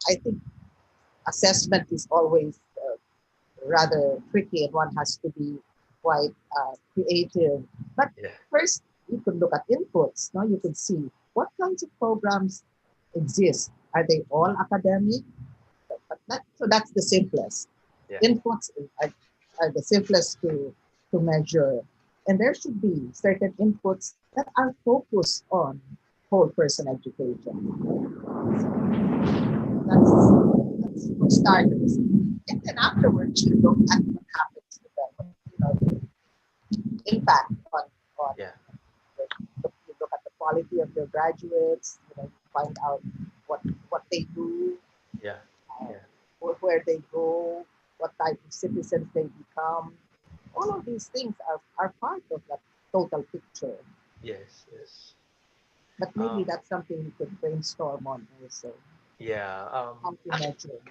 Speaker 2: I think assessment is always rather tricky, and one has to be quite creative. But
Speaker 1: Yeah.
Speaker 2: first, you could look at inputs. No, you could see what kinds of programs exist. Are they all academic? So that's the simplest.
Speaker 1: Yeah.
Speaker 2: Inputs are the simplest to measure, and there should be certain inputs that are focused on whole person education. That's for starters. And then afterwards, you look at what happens to the impact on
Speaker 1: Yeah.
Speaker 2: you look at the quality of your graduates, you find out what they do,
Speaker 1: Yeah.
Speaker 2: uh,
Speaker 1: Yeah.
Speaker 2: where they go, what type of citizens they become. All of these things are part of that total picture.
Speaker 1: Yes. Yes.
Speaker 2: But maybe
Speaker 1: Um,
Speaker 2: that's something we could brainstorm on also,
Speaker 1: yeah.
Speaker 2: how to measure.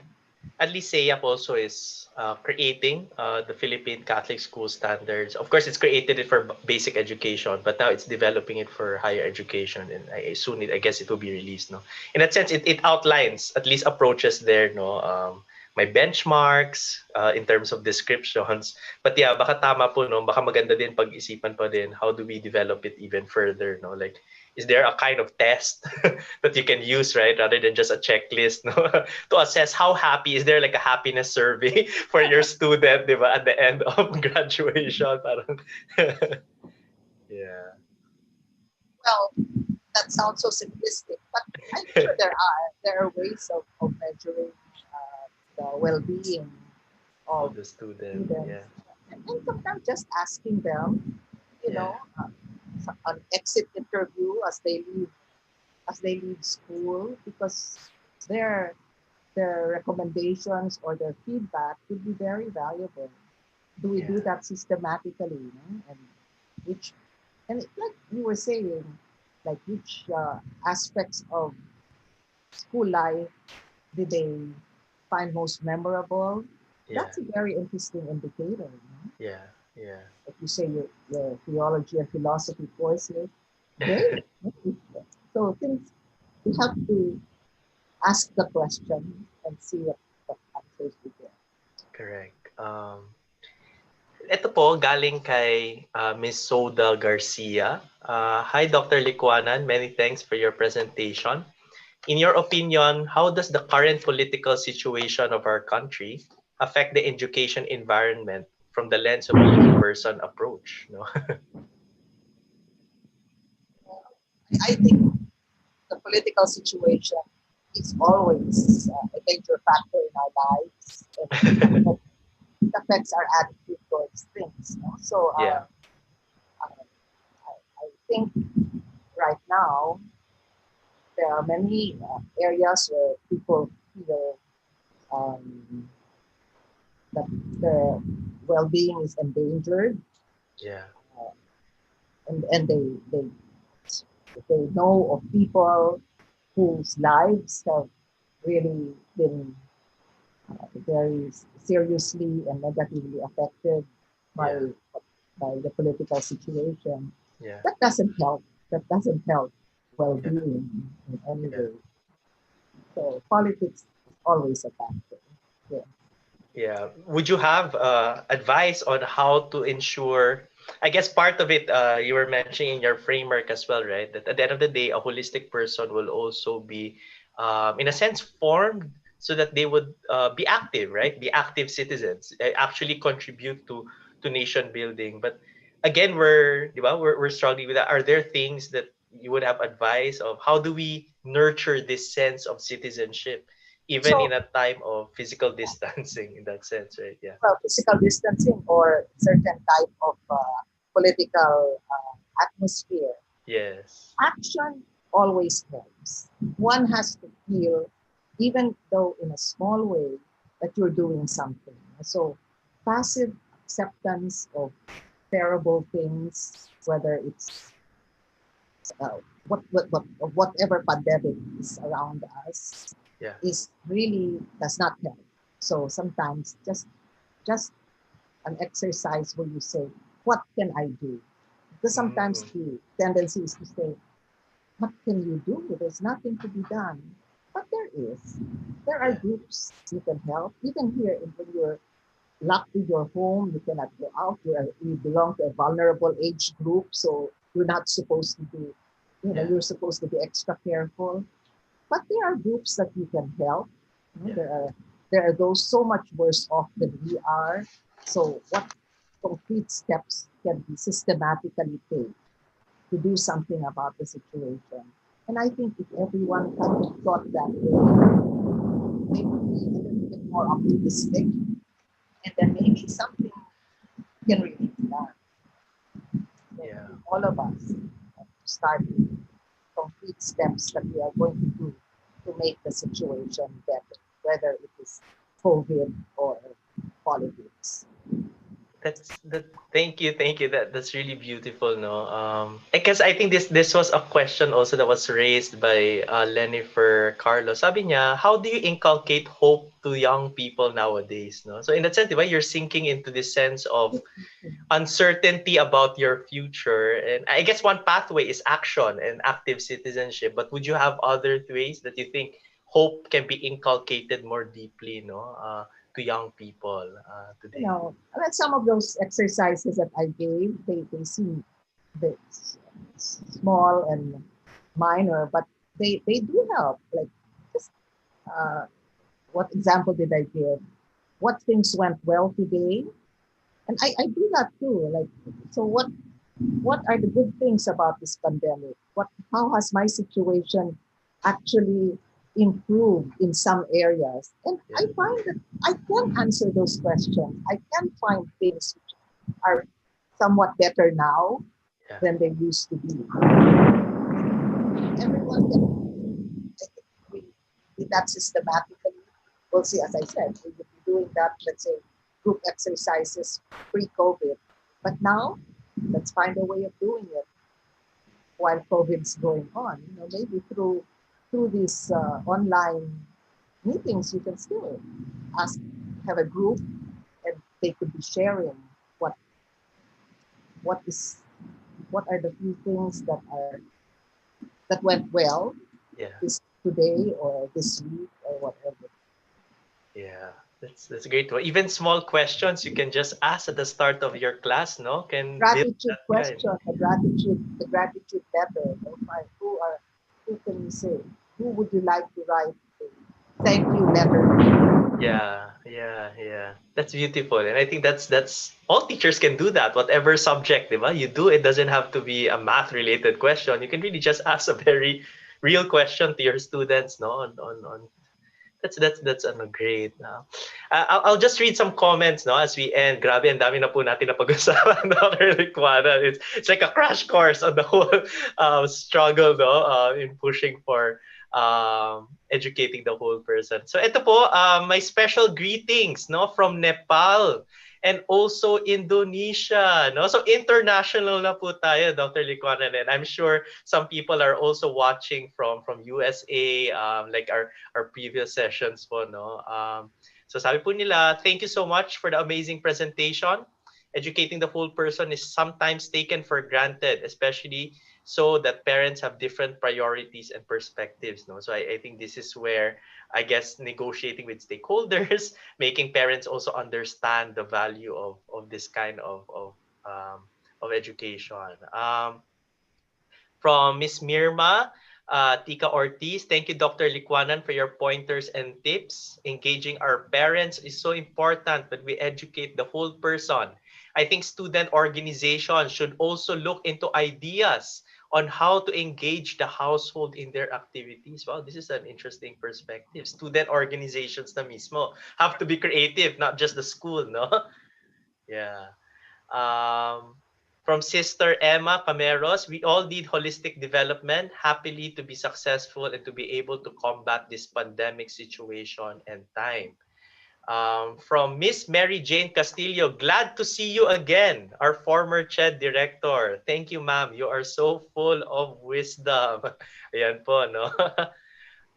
Speaker 1: At least CEAP also is creating the Philippine Catholic school standards. Of course, it's created it for basic education, but now it's developing it for higher education, and I guess it will be released. No, in that sense, it outlines at least approaches there. No, my benchmarks in terms of descriptions. But yeah, baka tama po, no? Baka maganda din pag-isipan pa din, how do we develop it even further, no? Like, is there a kind of test that you can use, right? Rather than just a checklist, no? To assess how happy, is there like a happiness survey for your student, di ba? At the end of graduation, parang, yeah.
Speaker 3: Well, that sounds so simplistic, but I'm sure there are ways of measuring the well-being
Speaker 1: Of
Speaker 3: of
Speaker 1: the student, yeah.
Speaker 3: students, and sometimes just asking them, you
Speaker 1: Yeah.
Speaker 3: know, an exit interview as they leave school, because their their recommendations or their feedback would be very valuable. Do we do
Speaker 1: Yeah.
Speaker 3: that systematically? And which, and like you were saying, like which aspects of school life did they find most memorable?
Speaker 1: Yeah.
Speaker 3: That's a very interesting indicator.
Speaker 1: Yeah. Yeah.
Speaker 3: Like you say, your theology and philosophy courses, great. So things we have to ask the question and see what answers we get.
Speaker 1: Correct. Ito po, galing kay Miss Soda Garcia. Hi, Dr. Licuanan. Many thanks for your presentation. In your opinion, how does the current political situation of our country affect the education environment from the lens of a young person approach? No?
Speaker 3: I think the political situation is always a major factor in our lives, and it affects our attitude towards things. So
Speaker 1: Yeah.
Speaker 3: I think right now there are many areas where people feel um, that their well-being is endangered,
Speaker 1: Yeah.
Speaker 3: and they know of people whose lives have really been very seriously and negatively affected by
Speaker 1: Yeah.
Speaker 3: by the political situation.
Speaker 1: Yeah.
Speaker 3: That doesn't help. That doesn't help
Speaker 1: Yeah.
Speaker 3: well-being in any
Speaker 1: Yeah.
Speaker 3: way. So politics is always a factor. Yeah.
Speaker 1: Yeah. Would you have advice on how to ensure? I guess part of it you were mentioning in your framework as well, right? That at the end of the day, a holistic person will also be, in a sense, formed so that they would be active, right? Be active citizens, actually contribute to nation building. But again, di ba, we're struggling with that. Are there things that you would have advice of how do we nurture this sense of citizenship? Even
Speaker 3: So,
Speaker 1: in a time of physical distancing in that sense, right? Yeah.
Speaker 3: well, physical distancing or certain type of political atmosphere,
Speaker 1: Yes.
Speaker 3: action always helps. One has to feel, even though in a small way, that you're doing something. So, passive acceptance of terrible things, whether it's uh, whatever pandemic is around us,
Speaker 1: Yeah.
Speaker 3: is really does not help. So sometimes just an exercise where you say, "What can I do?" Because sometimes
Speaker 1: Mm,
Speaker 3: the tendency is to say, "What can you do? There's nothing to be done." But there is. There are
Speaker 1: yeah.
Speaker 3: groups you can help. Even here, when you're locked in your home, you cannot go out. You belong to a vulnerable age group, so you're not supposed to do,
Speaker 1: Yeah.
Speaker 3: you're supposed to be extra careful. But there are groups that you can help.
Speaker 1: Yeah.
Speaker 3: There are those so much worse off than we are. So what concrete steps can be systematically taken to do something about the situation? And I think if everyone kind of thought that way, they would be a little bit more optimistic, and then maybe something can really be done. So
Speaker 1: Yeah.
Speaker 3: all of us have to start with concrete steps that we are going to do to make the situation better, whether it is COVID or politics.
Speaker 1: That. Thank you. That's really beautiful. No, because I think this was a question also that was raised by Lenifer Carlos. Sabi niya, how do you inculcate hope to young people nowadays? No, so in that sense, di ba, you're sinking into this sense of uncertainty about your future, and I guess one pathway is action and active citizenship. But would you have other ways that you think hope can be inculcated more deeply, to young people
Speaker 3: You
Speaker 1: today.
Speaker 3: know, I mean, some of those exercises that I gave, they seem bit small and minor, but they do help. Like, just uh, what example did I give? What things went well today? And I do that too. Like, so what are the good things about this pandemic? How has my situation actually improved in some areas? And I
Speaker 1: Yeah,
Speaker 3: find that I can answer those questions. I can find things which are somewhat better now
Speaker 1: yeah,
Speaker 3: than they used to be. Everyone can, I think we did that systematically. We'll see, as I said, we would be doing that, let's say, group exercises pre-COVID. But now, let's find a way of doing it while COVID's going on. You know, maybe through these online meetings, you can still ask, have a group, and they could be sharing what what is what are the few things that went well
Speaker 1: yeah.
Speaker 3: this today or this week or whatever.
Speaker 1: Yeah, that's great. Well, even small questions you can just ask at the start of your class, no? Can build
Speaker 3: Gratitude
Speaker 1: that kind.
Speaker 3: question, the gratitude letter. Don't find who can you say? Who would you like to write a thank you letter?
Speaker 1: Yeah, yeah, yeah. That's beautiful. And I think that's all teachers can do that. Whatever subject, diba? You do, it doesn't have to be a math related question. You can really just ask a very real question to your students, no? On that's great. No? I'll just read some comments, no, as we end. Grabe, ang dami na po natin na pag-usapan, Dr. Licuanan. It's like a crash course on the whole struggle, no, in pushing for educating the whole person. So ito po, my special greetings, no, from Nepal and also Indonesia, no. So international na po tayo, Dr. Licuanan, and I'm sure some people are also watching from USA, like our previous sessions po, no. So sabi po nila, thank you so much for the amazing presentation. Educating the whole person is sometimes taken for granted, especially so that parents have different priorities and perspectives, no. So I think this is where, I guess, negotiating with stakeholders, making parents also understand the value of this kind of education. From Miss Mirma, Tika Ortiz, thank you, Dr. Licuanan, for your pointers and tips. Engaging our parents is so important that we educate the whole person. I think student organizations should also look into ideas on how to engage the household in their activities. Wow, this is an interesting perspective. Student organizations na mismo have to be creative, not just the school, no? Yeah. Um, from Sister Emma Cameros, we all need holistic development, happily to be successful and to be able to combat this pandemic situation and time. From Miss Mary Jane Castillo, glad to see you again, our former CHED director. Thank you, ma'am. You are so full of wisdom. Ayan po, no?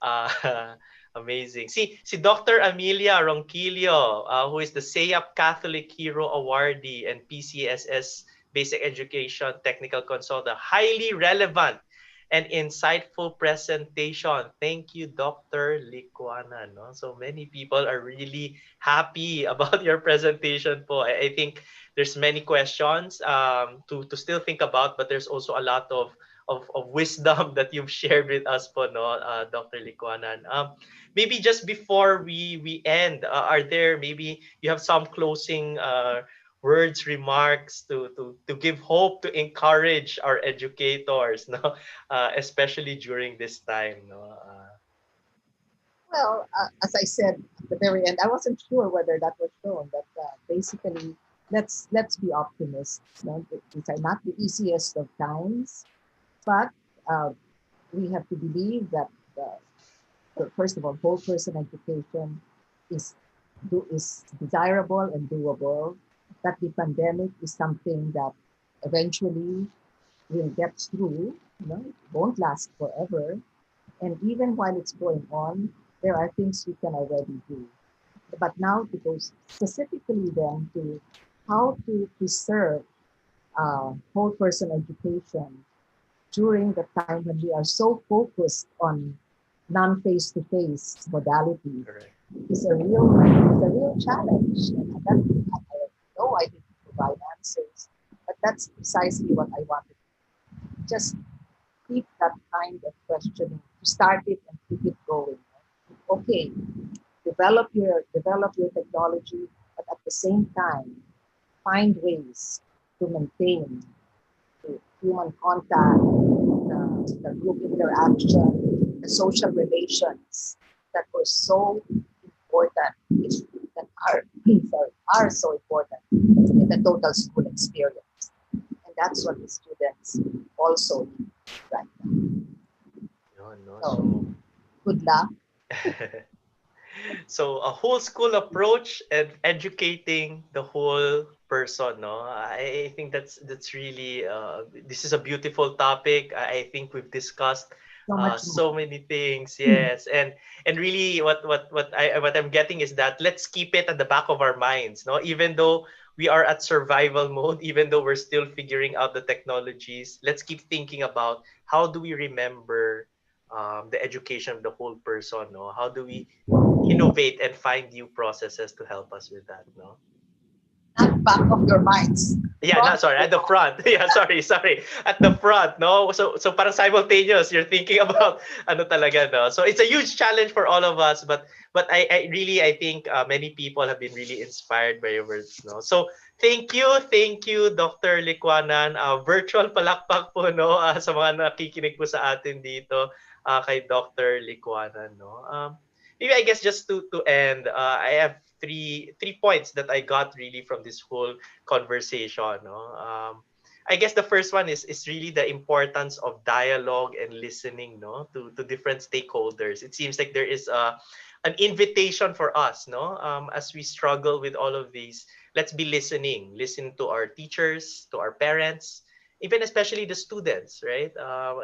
Speaker 1: Uh, amazing. Si Dr. Amelia Ronquillo, who is the CEAP Catholic Hero Awardee and PCSS Basic Education Technical Consultant. Highly relevant and insightful presentation. Thank you, Dr. Licuanan. No? So many people are really happy about your presentation po. I think there's many questions to still think about, but there's also a lot of wisdom that you've shared with us po, no, Dr. Licuanan. Maybe just before we end, are there maybe you have some closing words, remarks to give hope, to encourage our educators, no, especially during this time, no.
Speaker 3: Well, as I said at the very end, I wasn't sure whether that was shown, but basically, let's be optimists. No? These are not the easiest of times, but uh, we have to believe that first of all, whole person education is is desirable and doable. That the pandemic is something that eventually will get through. You know, it won't last forever. And even while it's going on, there are things we can already do. But now to go specifically then to how to preserve whole person education during the time when we are so focused on non-face-to-face modality
Speaker 1: Correct.
Speaker 3: is a real challenge. And that, I know I didn't provide answers, but that's precisely what I wanted. Just keep that kind of questioning, to start it and keep it going. Okay, develop your technology, but at the same time, find ways to maintain the human contact, the group interaction, the social relations that were so important, that are sorry, are so important in the total school experience. And that's what the students also need right now.
Speaker 1: Yun, no?
Speaker 3: So
Speaker 1: So,
Speaker 3: good luck.
Speaker 1: so a whole school approach and educating the whole person, no? I think that's really this is a beautiful topic. I think we've discussed
Speaker 3: So much
Speaker 1: so
Speaker 3: more.
Speaker 1: many things, yes, and really what I'm getting is that let's keep it at the back of our minds, no? Even though we are at survival mode, even though we're still figuring out the technologies, let's keep thinking about how do we remember the education of the whole person, no? How do we innovate and find new processes to help us with that, no?
Speaker 3: Not back of your minds.
Speaker 1: Yeah, no,
Speaker 3: Front of
Speaker 1: sorry,
Speaker 3: your
Speaker 1: at the front. Yeah, sorry. At the front, no? So parang simultaneous, you're thinking about ano talaga, no? So it's a huge challenge for all of us, but I think many people have been really inspired by your words, no? So thank you, Dr. Licuanan. Virtual palakpak po, no? Sa mga nakikinig po sa atin dito, kay Dr. Licuanan, no? Maybe I guess just to end, I have three points that I got really from this whole conversation, no? I guess the first one is really the importance of dialogue and listening, no, to different stakeholders. It seems like there is an invitation for us, no, as we struggle with all of these. Let's be listening. Listen to our teachers, to our parents, even especially the students, right?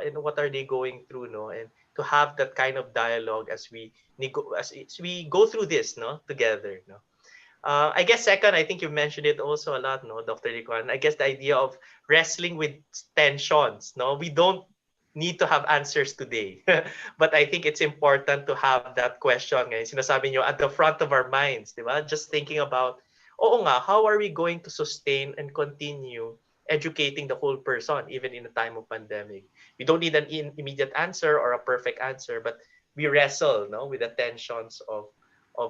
Speaker 1: And what are they going through, no? And to have that kind of dialogue as we go through this, no, together, no. I guess second, I think you mentioned it also a lot, no, Dr. Licuan. I guess the idea of wrestling with tensions, no, we don't need to have answers today. But I think it's important to have that question, ngayon, sinasabi nyo, at the front of our minds, di ba? Just thinking about, oo nga, how are we going to sustain and continue educating the whole person, even in a time of pandemic? We don't need an immediate answer or a perfect answer, but we wrestle, no, with the tensions of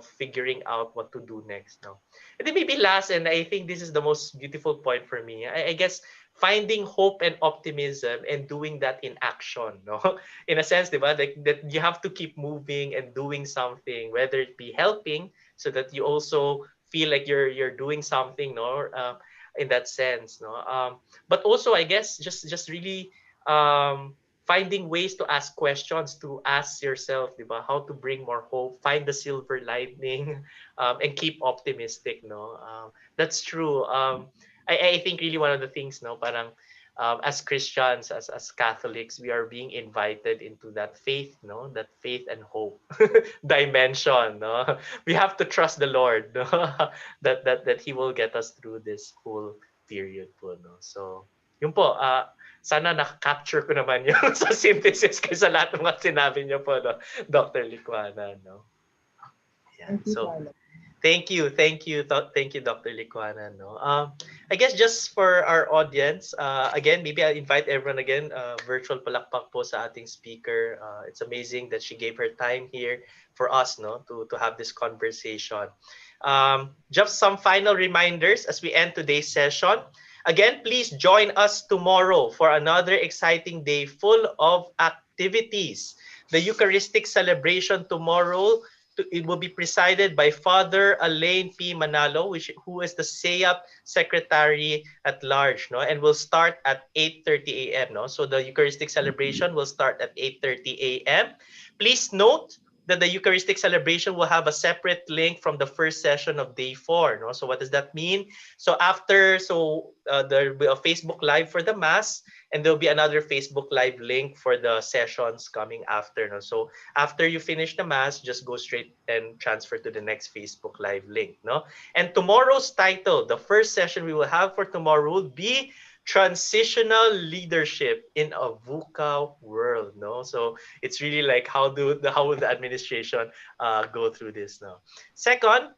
Speaker 1: figuring out what to do next now. And then maybe last, and I think this is the most beautiful point for me, I guess finding hope and optimism and doing that in action, no? In a sense, diba? Like that you have to keep moving and doing something, whether it be helping, so that you also feel like you're doing something, no? In that sense, no? But also, I guess just really finding ways to ask questions, to ask yourself, diba, how to bring more hope, find the silver lining, and keep optimistic, no? That's true. I think really one of the things, no, parang as Christians, as Catholics, we are being invited into that faith, no, that faith and hope dimension, no. We have to trust the Lord, no, that He will get us through this whole period, po, no. So, yun po. Sana na-capture ko naman yung sa synthesis ko sa lahat ng mga sinabi niyo po, no, Dr. Licuana, no? Yan.
Speaker 3: Thank you,
Speaker 1: So,
Speaker 3: Carlo.
Speaker 1: thank you, Dr. Licuana, no? I guess just for our audience, again, maybe I'll invite everyone again, virtual palakpak po sa ating speaker. It's amazing that she gave her time here for us, no, to have this conversation. Just some final reminders as we end today's session. Again, please join us tomorrow for another exciting day full of activities. The Eucharistic celebration tomorrow, it will be presided by Father Alain P. Manalo, who is the CEAP Secretary at Large, no, and will start at 8:30 a.m. No, so the Eucharistic celebration will start at 8:30 a.m. Please note that the Eucharistic celebration will have a separate link from the first session of day 4. No, so what does that mean? So there will be a Facebook Live for the Mass, and there'll be another Facebook Live link for the sessions coming after. No, so after you finish the Mass, just go straight and transfer to the next Facebook Live link. No, and tomorrow's title, the first session we will have for tomorrow will be transitional leadership in a VUCA world. No, so it's really like how will the administration go through this now. Second,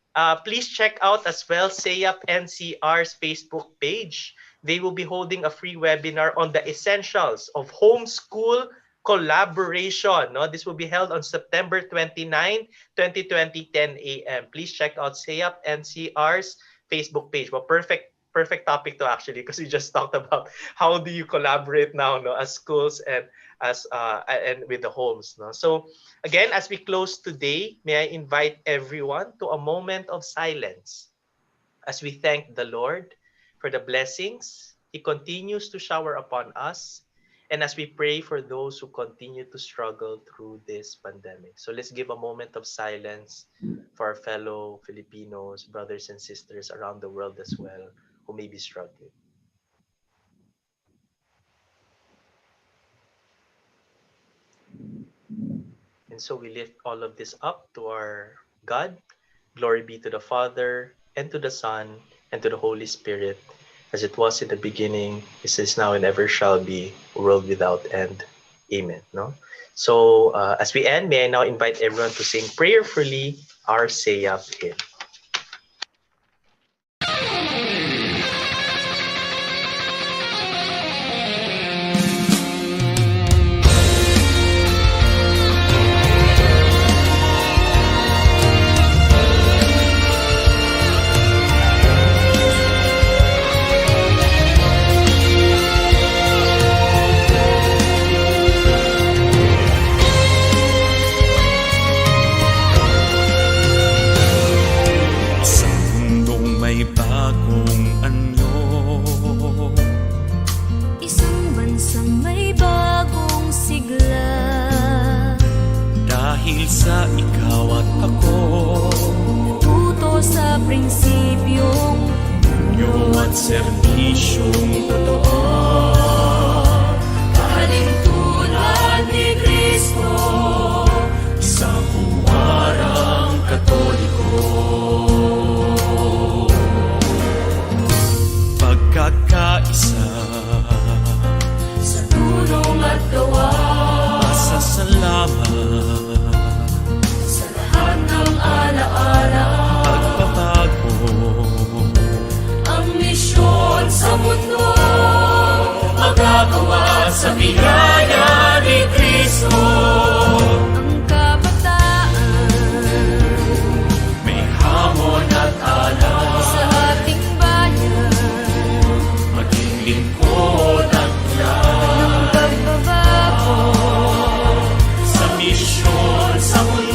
Speaker 1: please check out as well CEAP-NCR's Facebook page. They will be holding a free webinar on the essentials of homeschool collaboration. No, this will be held on September 29, 2020, 10 a.m. Please check out CEAP-NCR's Facebook page. Well, perfect topic to actually, because we just talked about how do you collaborate now, no, as schools and as and with the homes, no. So again, as we close today, may I invite everyone to a moment of silence as we thank the Lord for the blessings He continues to shower upon us, and as we pray for those who continue to struggle through this pandemic. So let's give a moment of silence for our fellow Filipinos, brothers and sisters around the world as well, who may be struggling. And so we lift all of this up to our God. Glory be to the Father, and to the Son, and to the Holy Spirit, as it was in the beginning, is now, and ever shall be, world without end. Amen. No? So as we end, may I now invite everyone to sing prayerfully our CEAP hymn.
Speaker 4: Sa ikaw at ako, natuto sa prinsipyong unyo at serbisyong totoo, kahalintulad ni Kristo, isang huwarang Katoliko. Pagkakaisa sa tulong at gawa, masasalamat alaala, pagpapako, ang misyon sa mundo, magagawa sa biyaya ni Kristo. Ang kabataan, may hamon at alay sa ating bayan, maging lingkod at tulad ng pagbabago sa misyon sa mundo.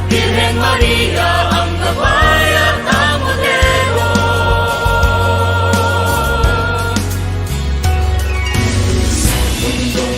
Speaker 4: Virgen Maria, ang gabay at ang modelo. Sa mundong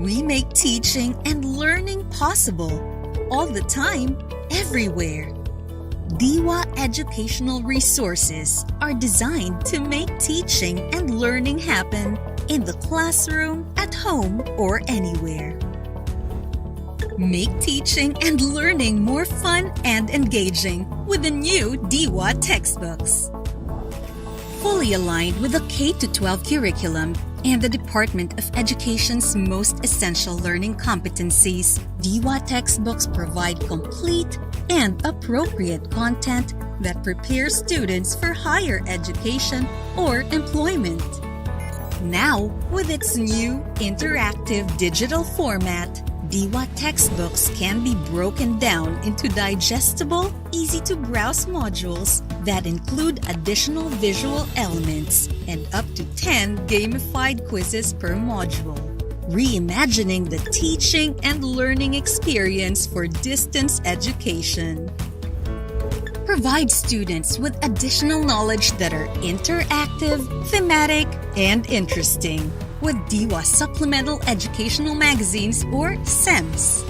Speaker 5: We make teaching and learning possible all the time, everywhere. DIWA educational resources are designed to make teaching and learning happen in the classroom, at home, or anywhere. Make teaching and learning more fun and engaging with the new DIWA textbooks. Fully aligned with the K-12 curriculum and the Department of Education's most essential learning competencies, DIWA textbooks provide complete and appropriate content that prepares students for higher education or employment. Now, with its new interactive digital format, DIWA textbooks can be broken down into digestible, easy-to-browse modules that include additional visual elements and up to 10 gamified quizzes per module, reimagining the teaching and learning experience for distance education. Provide students with additional knowledge that are interactive, thematic, and interesting with DIWA Supplemental Educational Magazines or SEMs.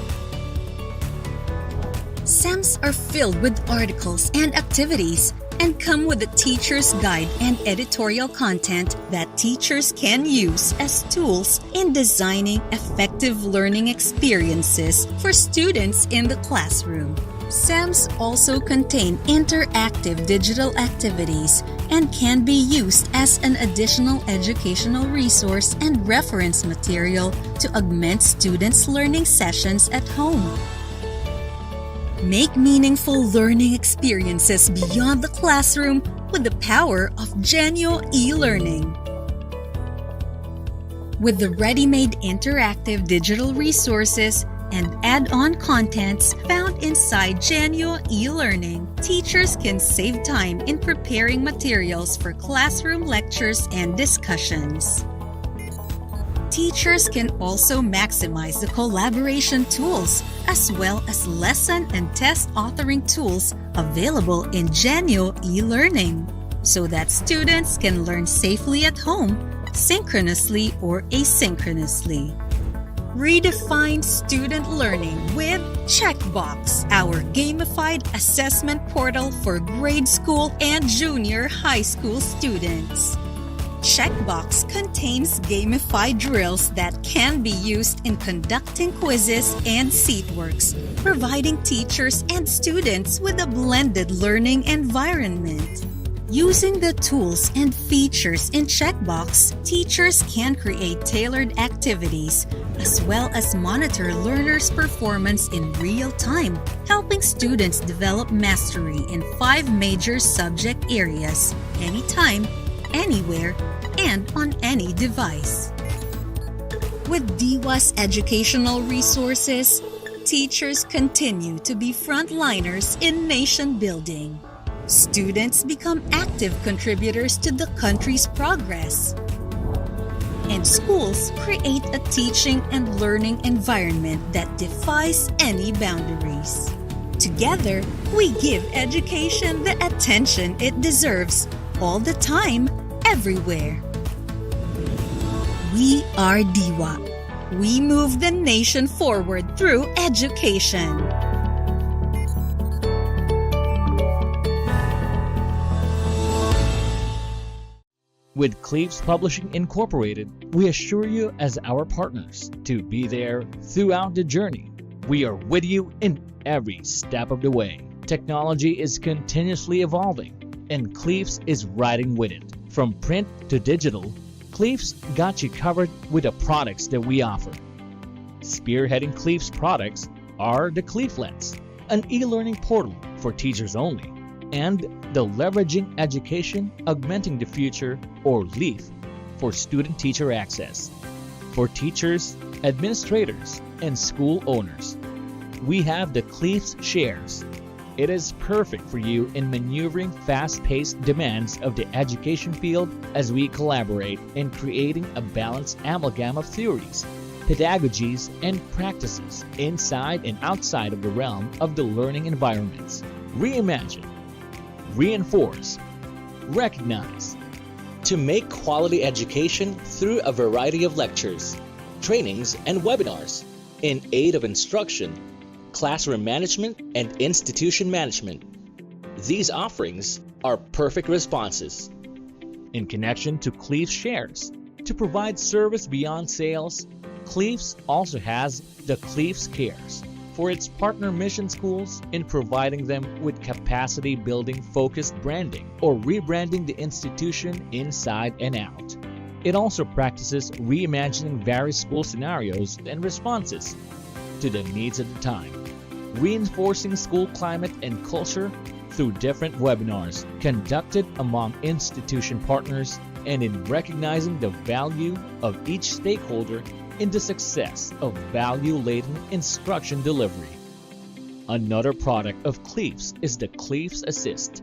Speaker 5: SEMs are filled with articles and activities and come with a teacher's guide and editorial content that teachers can use as tools in designing effective learning experiences for students in the classroom. SEMs also contain interactive digital activities and can be used as an additional educational resource and reference material to augment students' learning sessions at home. Make meaningful learning experiences beyond the classroom with the power of Genio e-learning. With the ready-made interactive digital resources and add-on contents found inside Genio e-learning, teachers can save time in preparing materials for classroom lectures and discussions. Teachers can also maximize the collaboration tools as well as lesson and test authoring tools available in Genio e-learning so that students can learn safely at home, synchronously or asynchronously. Redefine student learning with Checkbox, our gamified assessment portal for grade school and junior high school students. Checkbox contains gamified drills that can be used in conducting quizzes and seatworks, providing teachers and students with a blended learning environment. Using the tools and features in Checkbox, teachers can create tailored activities as well as monitor learners' performance in real time, helping students develop mastery in 5 major subject areas, anytime, anywhere, and on any device. With DIWA's educational resources, teachers continue to be frontliners in nation building. Students become active contributors to the country's progress. And schools create a teaching and learning environment that defies any boundaries. Together, we give education the attention it deserves all the time, everywhere. We are DIWA. We move the nation forward through education.
Speaker 6: With C.O.N.G.R.E.S.S Publishing Incorporated, we assure you as our partners to be there throughout the journey. We are with you in every step of the way. Technology is continuously evolving, and C.O.N.G.R.E.S.S is riding with it. From print to digital, C.O.N.G.R.E.S.S got you covered with the products that we offer. Spearheading C.O.N.G.R.E.S.S products are the Leaflets, an e-learning portal for teachers only, and the Leveraging Education, Augmenting the Future, or LEAF, for student-teacher access. For teachers, administrators, and school owners, we have the C.O.N.G.R.E.S.S Shares. It is perfect for you in maneuvering fast-paced demands of the education field as we collaborate in creating a balanced amalgam of theories, pedagogies, and practices inside and outside of the realm of the learning environments. Reimagine, reinforce, recognize, to make quality education through a variety of lectures, trainings and webinars in aid of instruction, classroom management, and institution management. These offerings are perfect responses. In connection to C.O.N.G.R.E.S.S, to provide service beyond sales, C.O.N.G.R.E.S.S also has the C.O.N.G.R.E.S.S for its partner mission schools in providing them with capacity building focused branding or rebranding the institution inside and out. It also practices reimagining various school scenarios and responses to the needs of the time, reinforcing school climate and culture through different webinars conducted among institution partners and in recognizing the value of each stakeholder in the success of value-laden instruction delivery. Another product of C.O.N.G.R.E.S.S is the C.O.N.G.R.E.S.S Assist.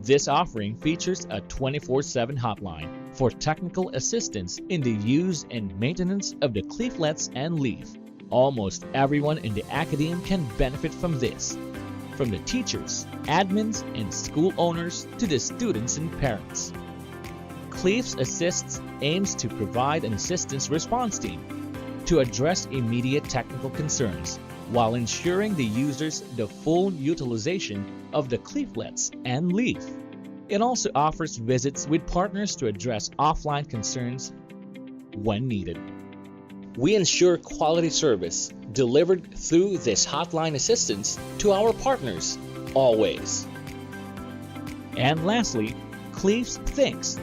Speaker 6: This offering features a 24/7 hotline for technical assistance in the use and maintenance of the leaflets and leaf. Almost everyone in the academe can benefit from this, from the teachers, admins, and school owners to the students and parents. C.O.N.G.R.E.S.S Assists aims to provide an assistance response team to address immediate technical concerns while ensuring the users the full utilization of the leaflets and leaf. It also offers visits with partners to address offline concerns when needed. We ensure quality service delivered through this hotline assistance to our partners always. And lastly, C.O.N.G.R.E.S.S Thinks.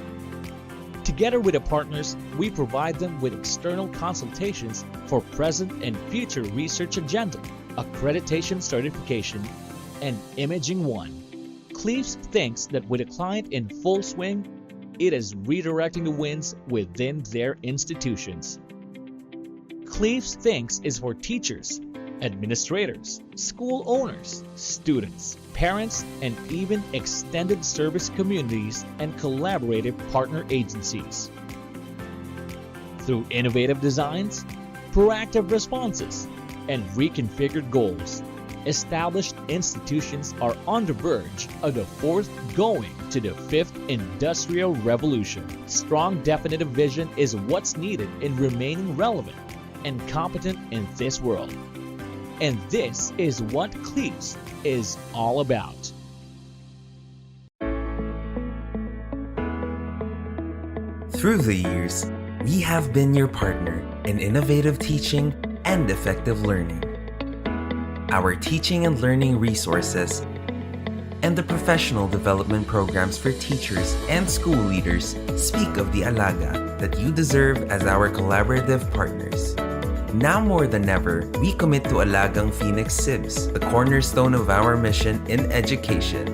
Speaker 6: Together with the partners, we provide them with external consultations for present and future research agenda, accreditation certification, and imaging one. C.O.N.G.R.E.S.S thinks that with a client in full swing, it is redirecting the winds within their institutions. C.O.N.G.R.E.S.S thinks is for teachers, administrators, school owners, students, parents, and even extended service communities and collaborative partner agencies. Through innovative designs, proactive responses, and reconfigured goals, established institutions are on the verge of the fourth going to the fifth industrial revolution. Strong definitive vision is what's needed in remaining relevant and competent in this world. And this is what C.O.N.G.R.E.S.S is all about.
Speaker 7: Through the years, we have been your partner in innovative teaching and effective learning. Our teaching and learning resources and the professional development programs for teachers and school leaders speak of the alaga that you deserve as our collaborative partners. Now more than ever, we commit to Alagang Phoenix CEAPs, the cornerstone of our mission in education.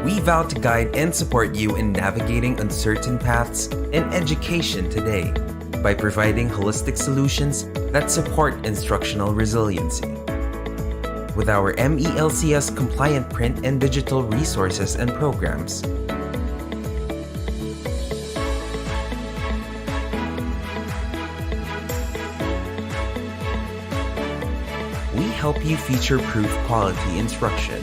Speaker 7: We vow to guide and support you in navigating uncertain paths in education today by providing holistic solutions that support instructional resiliency. With our MELCS compliant print and digital resources and programs, we help you future-proof quality instruction.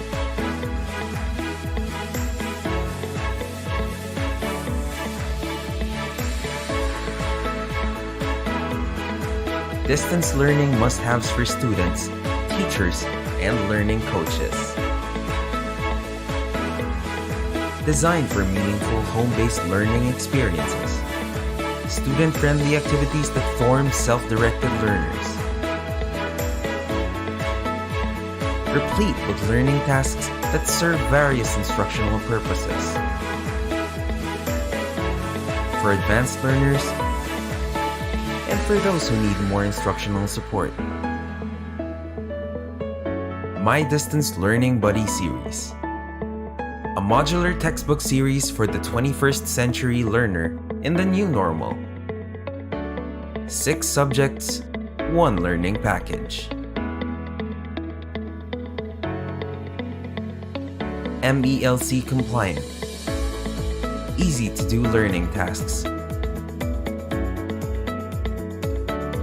Speaker 7: Distance learning must-haves for students, teachers, and learning coaches. Designed for meaningful home-based learning experiences. Student-friendly activities that form self-directed learners. Replete with learning tasks that serve various instructional purposes. For advanced learners, and for those who need more instructional support. My Distance Learning Buddy Series. A modular textbook series for the 21st century learner in the new normal. 6 subjects, 1 learning package. MELC compliant. Easy to do learning tasks.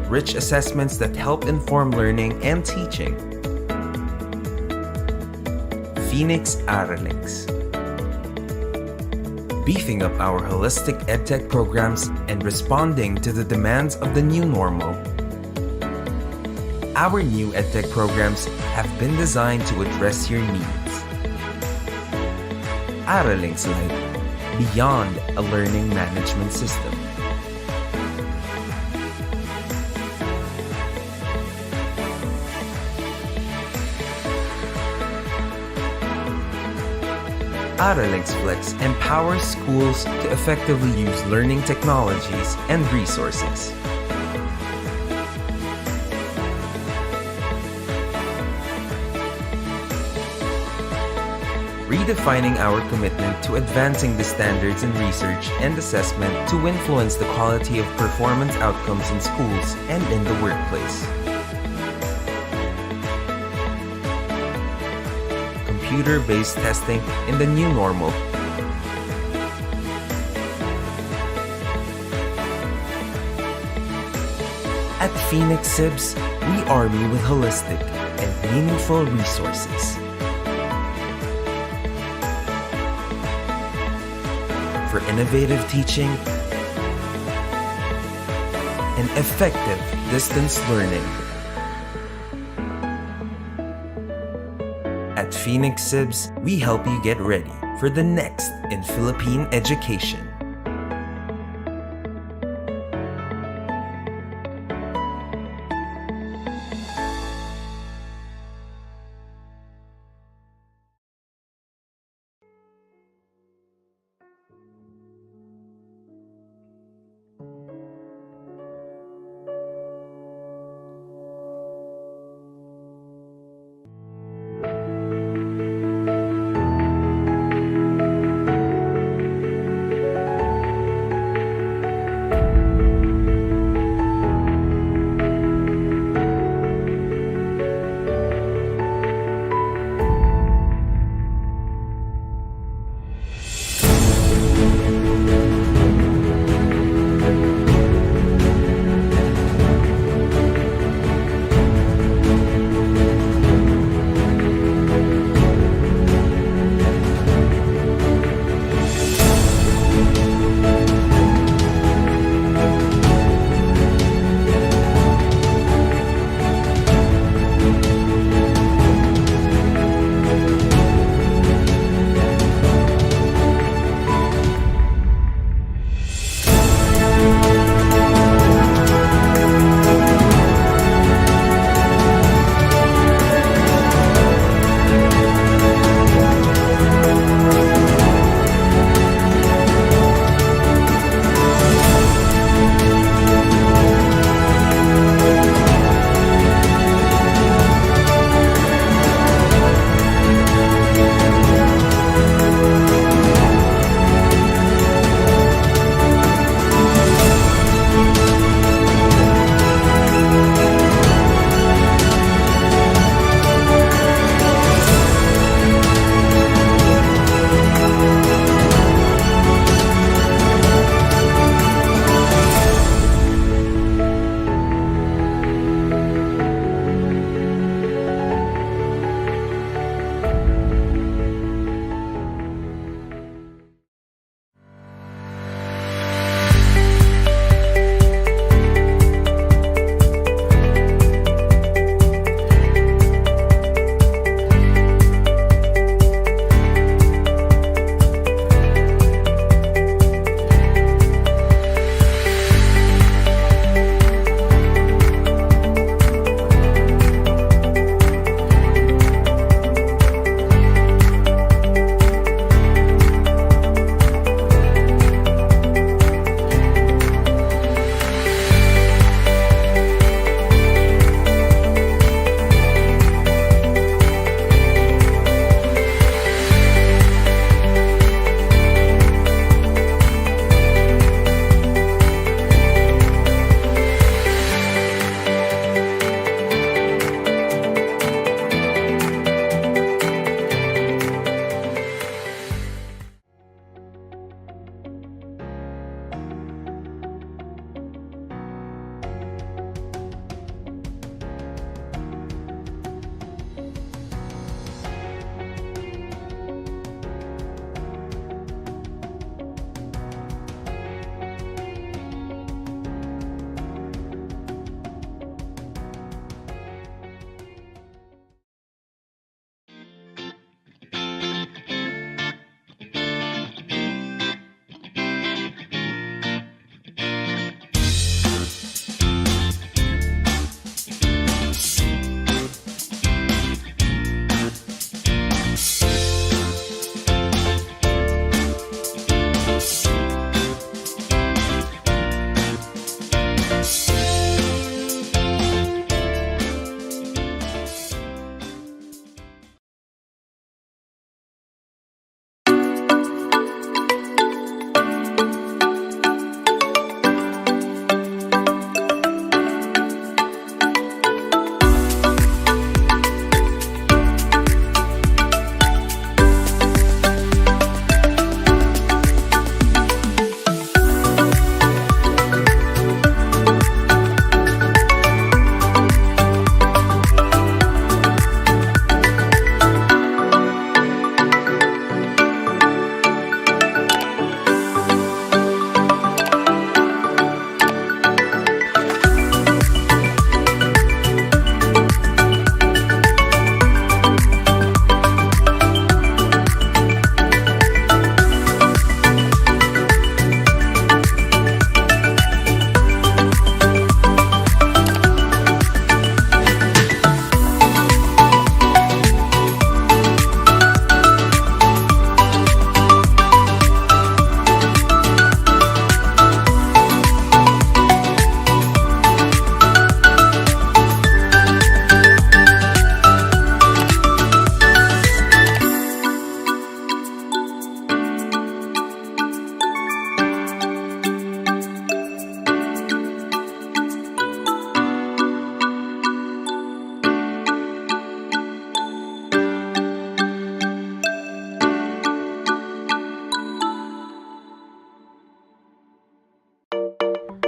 Speaker 7: Rich assessments that help inform learning and teaching. Phoenix Aralex. beefing up our holistic edtech programs and responding to the demands of the new normal. Our new edtech programs have been designed to address your needs. Araling's Light, beyond a learning management system. Araling's Flex empowers schools to effectively use learning technologies and resources. Redefining our commitment to advancing the standards in research and assessment to influence the quality of performance outcomes in schools and in the workplace. Computer-based testing in the new normal. At Phoenix CEAPS, we arm you with holistic and meaningful resources. For innovative teaching and effective distance learning. At Phoenix CEAPS, we help you get ready for the next in Philippine education.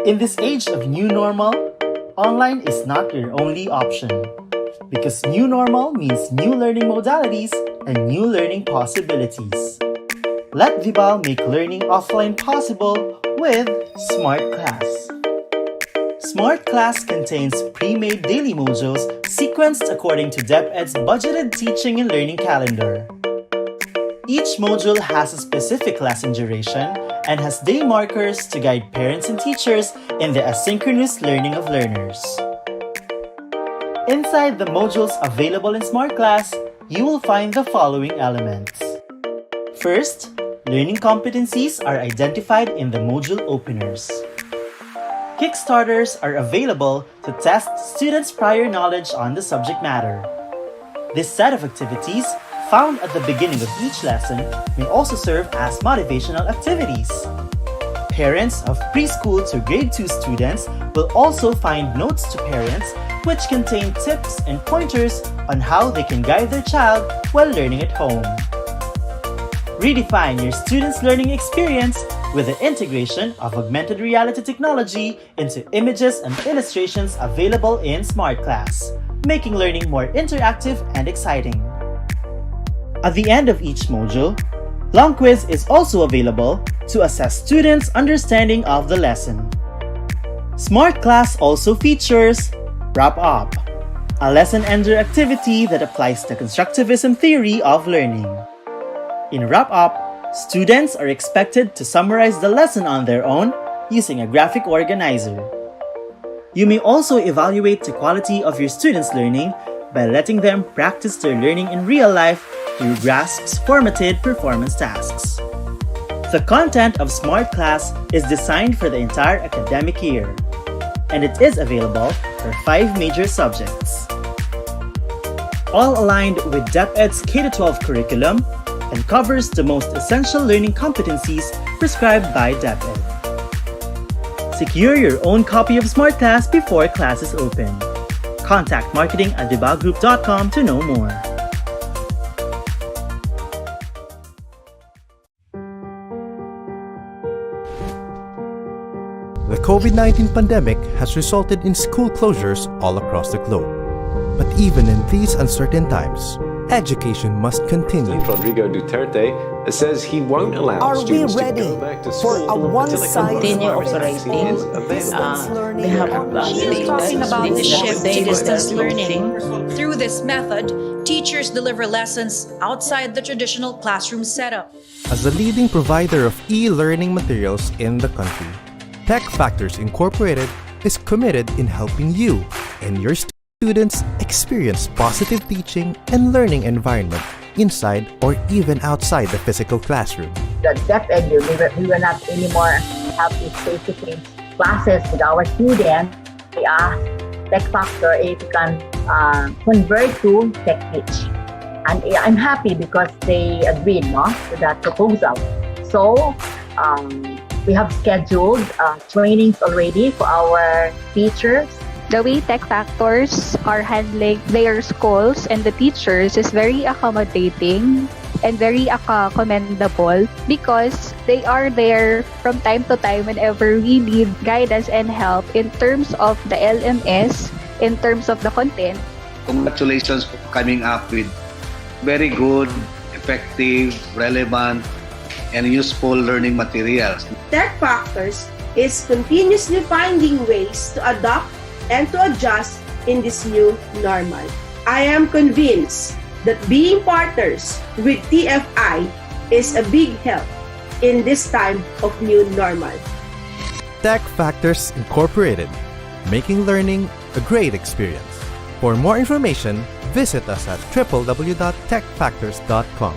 Speaker 8: In this age of new normal, online is not your only option. Because new normal means new learning modalities and new learning possibilities. Let Vibal make learning offline possible with Smart Class. Smart Class contains pre-made daily modules sequenced according to DepEd's budgeted teaching and learning calendar. Each module has a specific lesson duration and has day markers to guide parents and teachers in the asynchronous learning of learners. Inside the modules available in Smart Class, you will find the following elements. First, learning competencies are identified in the module openers. Kickstarters are available to test students' prior knowledge on the subject matter. This set of activities, found at the beginning of each lesson, may also serve as motivational activities. Parents of preschool to grade 2 students will also find notes to parents which contain tips and pointers on how they can guide their child while learning at home. Redefine your students' learning experience with the integration of augmented reality technology into images and illustrations available in Smart Class, making learning more interactive and exciting. At the end of each module, Long Quiz is also available to assess students' understanding of the lesson. Smart Class also features Wrap Up, a lesson ender activity that applies the constructivism theory of learning. In Wrap Up, students are expected to summarize the lesson on their own using a graphic organizer. You may also evaluate the quality of your students' learning by letting them practice their learning in real life through GR.E.S.S formatted performance tasks. The content of Smart Class is designed for the entire academic year, and it is available for 5 major subjects. All aligned with DepEd's K-12 curriculum and covers the most essential learning competencies prescribed by DepEd. Secure your own copy of Smart Class before classes open. Contact marketing@vibalgroup.com to know more.
Speaker 9: The COVID-19 pandemic has resulted in school closures all across the globe. But even in these uncertain times, education must continue.
Speaker 10: Rodrigo Duterte says he won't allow students to go back to school until
Speaker 11: continue operating distance learning.
Speaker 12: She is talking about the shift to distance learning. Through this method, teachers deliver lessons outside the traditional classroom setup.
Speaker 9: As the leading provider of e-learning materials in the country, Tech Factors Incorporated is committed in helping you and your students experience positive teaching and learning environment inside or even outside the physical classroom.
Speaker 13: The DepEd, we will not anymore have these face-to-face classes with our students. We asked Tech Factor if we can convert to Tech Teach. And I'm happy because they agreed to that proposal. So we have scheduled trainings already for our teachers.
Speaker 14: The way Tech Factors are handling their schools and the teachers is very accommodating and very commendable because they are there from time to time whenever we need guidance and help in terms of the LMS, in terms of the content.
Speaker 15: Congratulations for coming up with very good, effective, relevant, and useful learning materials.
Speaker 16: Tech Factors is continuously finding ways to adapt and to adjust in this new normal. I am convinced that being partners with TFI is a big help in this time of new normal.
Speaker 9: Tech Factors Incorporated, making learning a great experience. For more information, visit us at www.techfactors.com.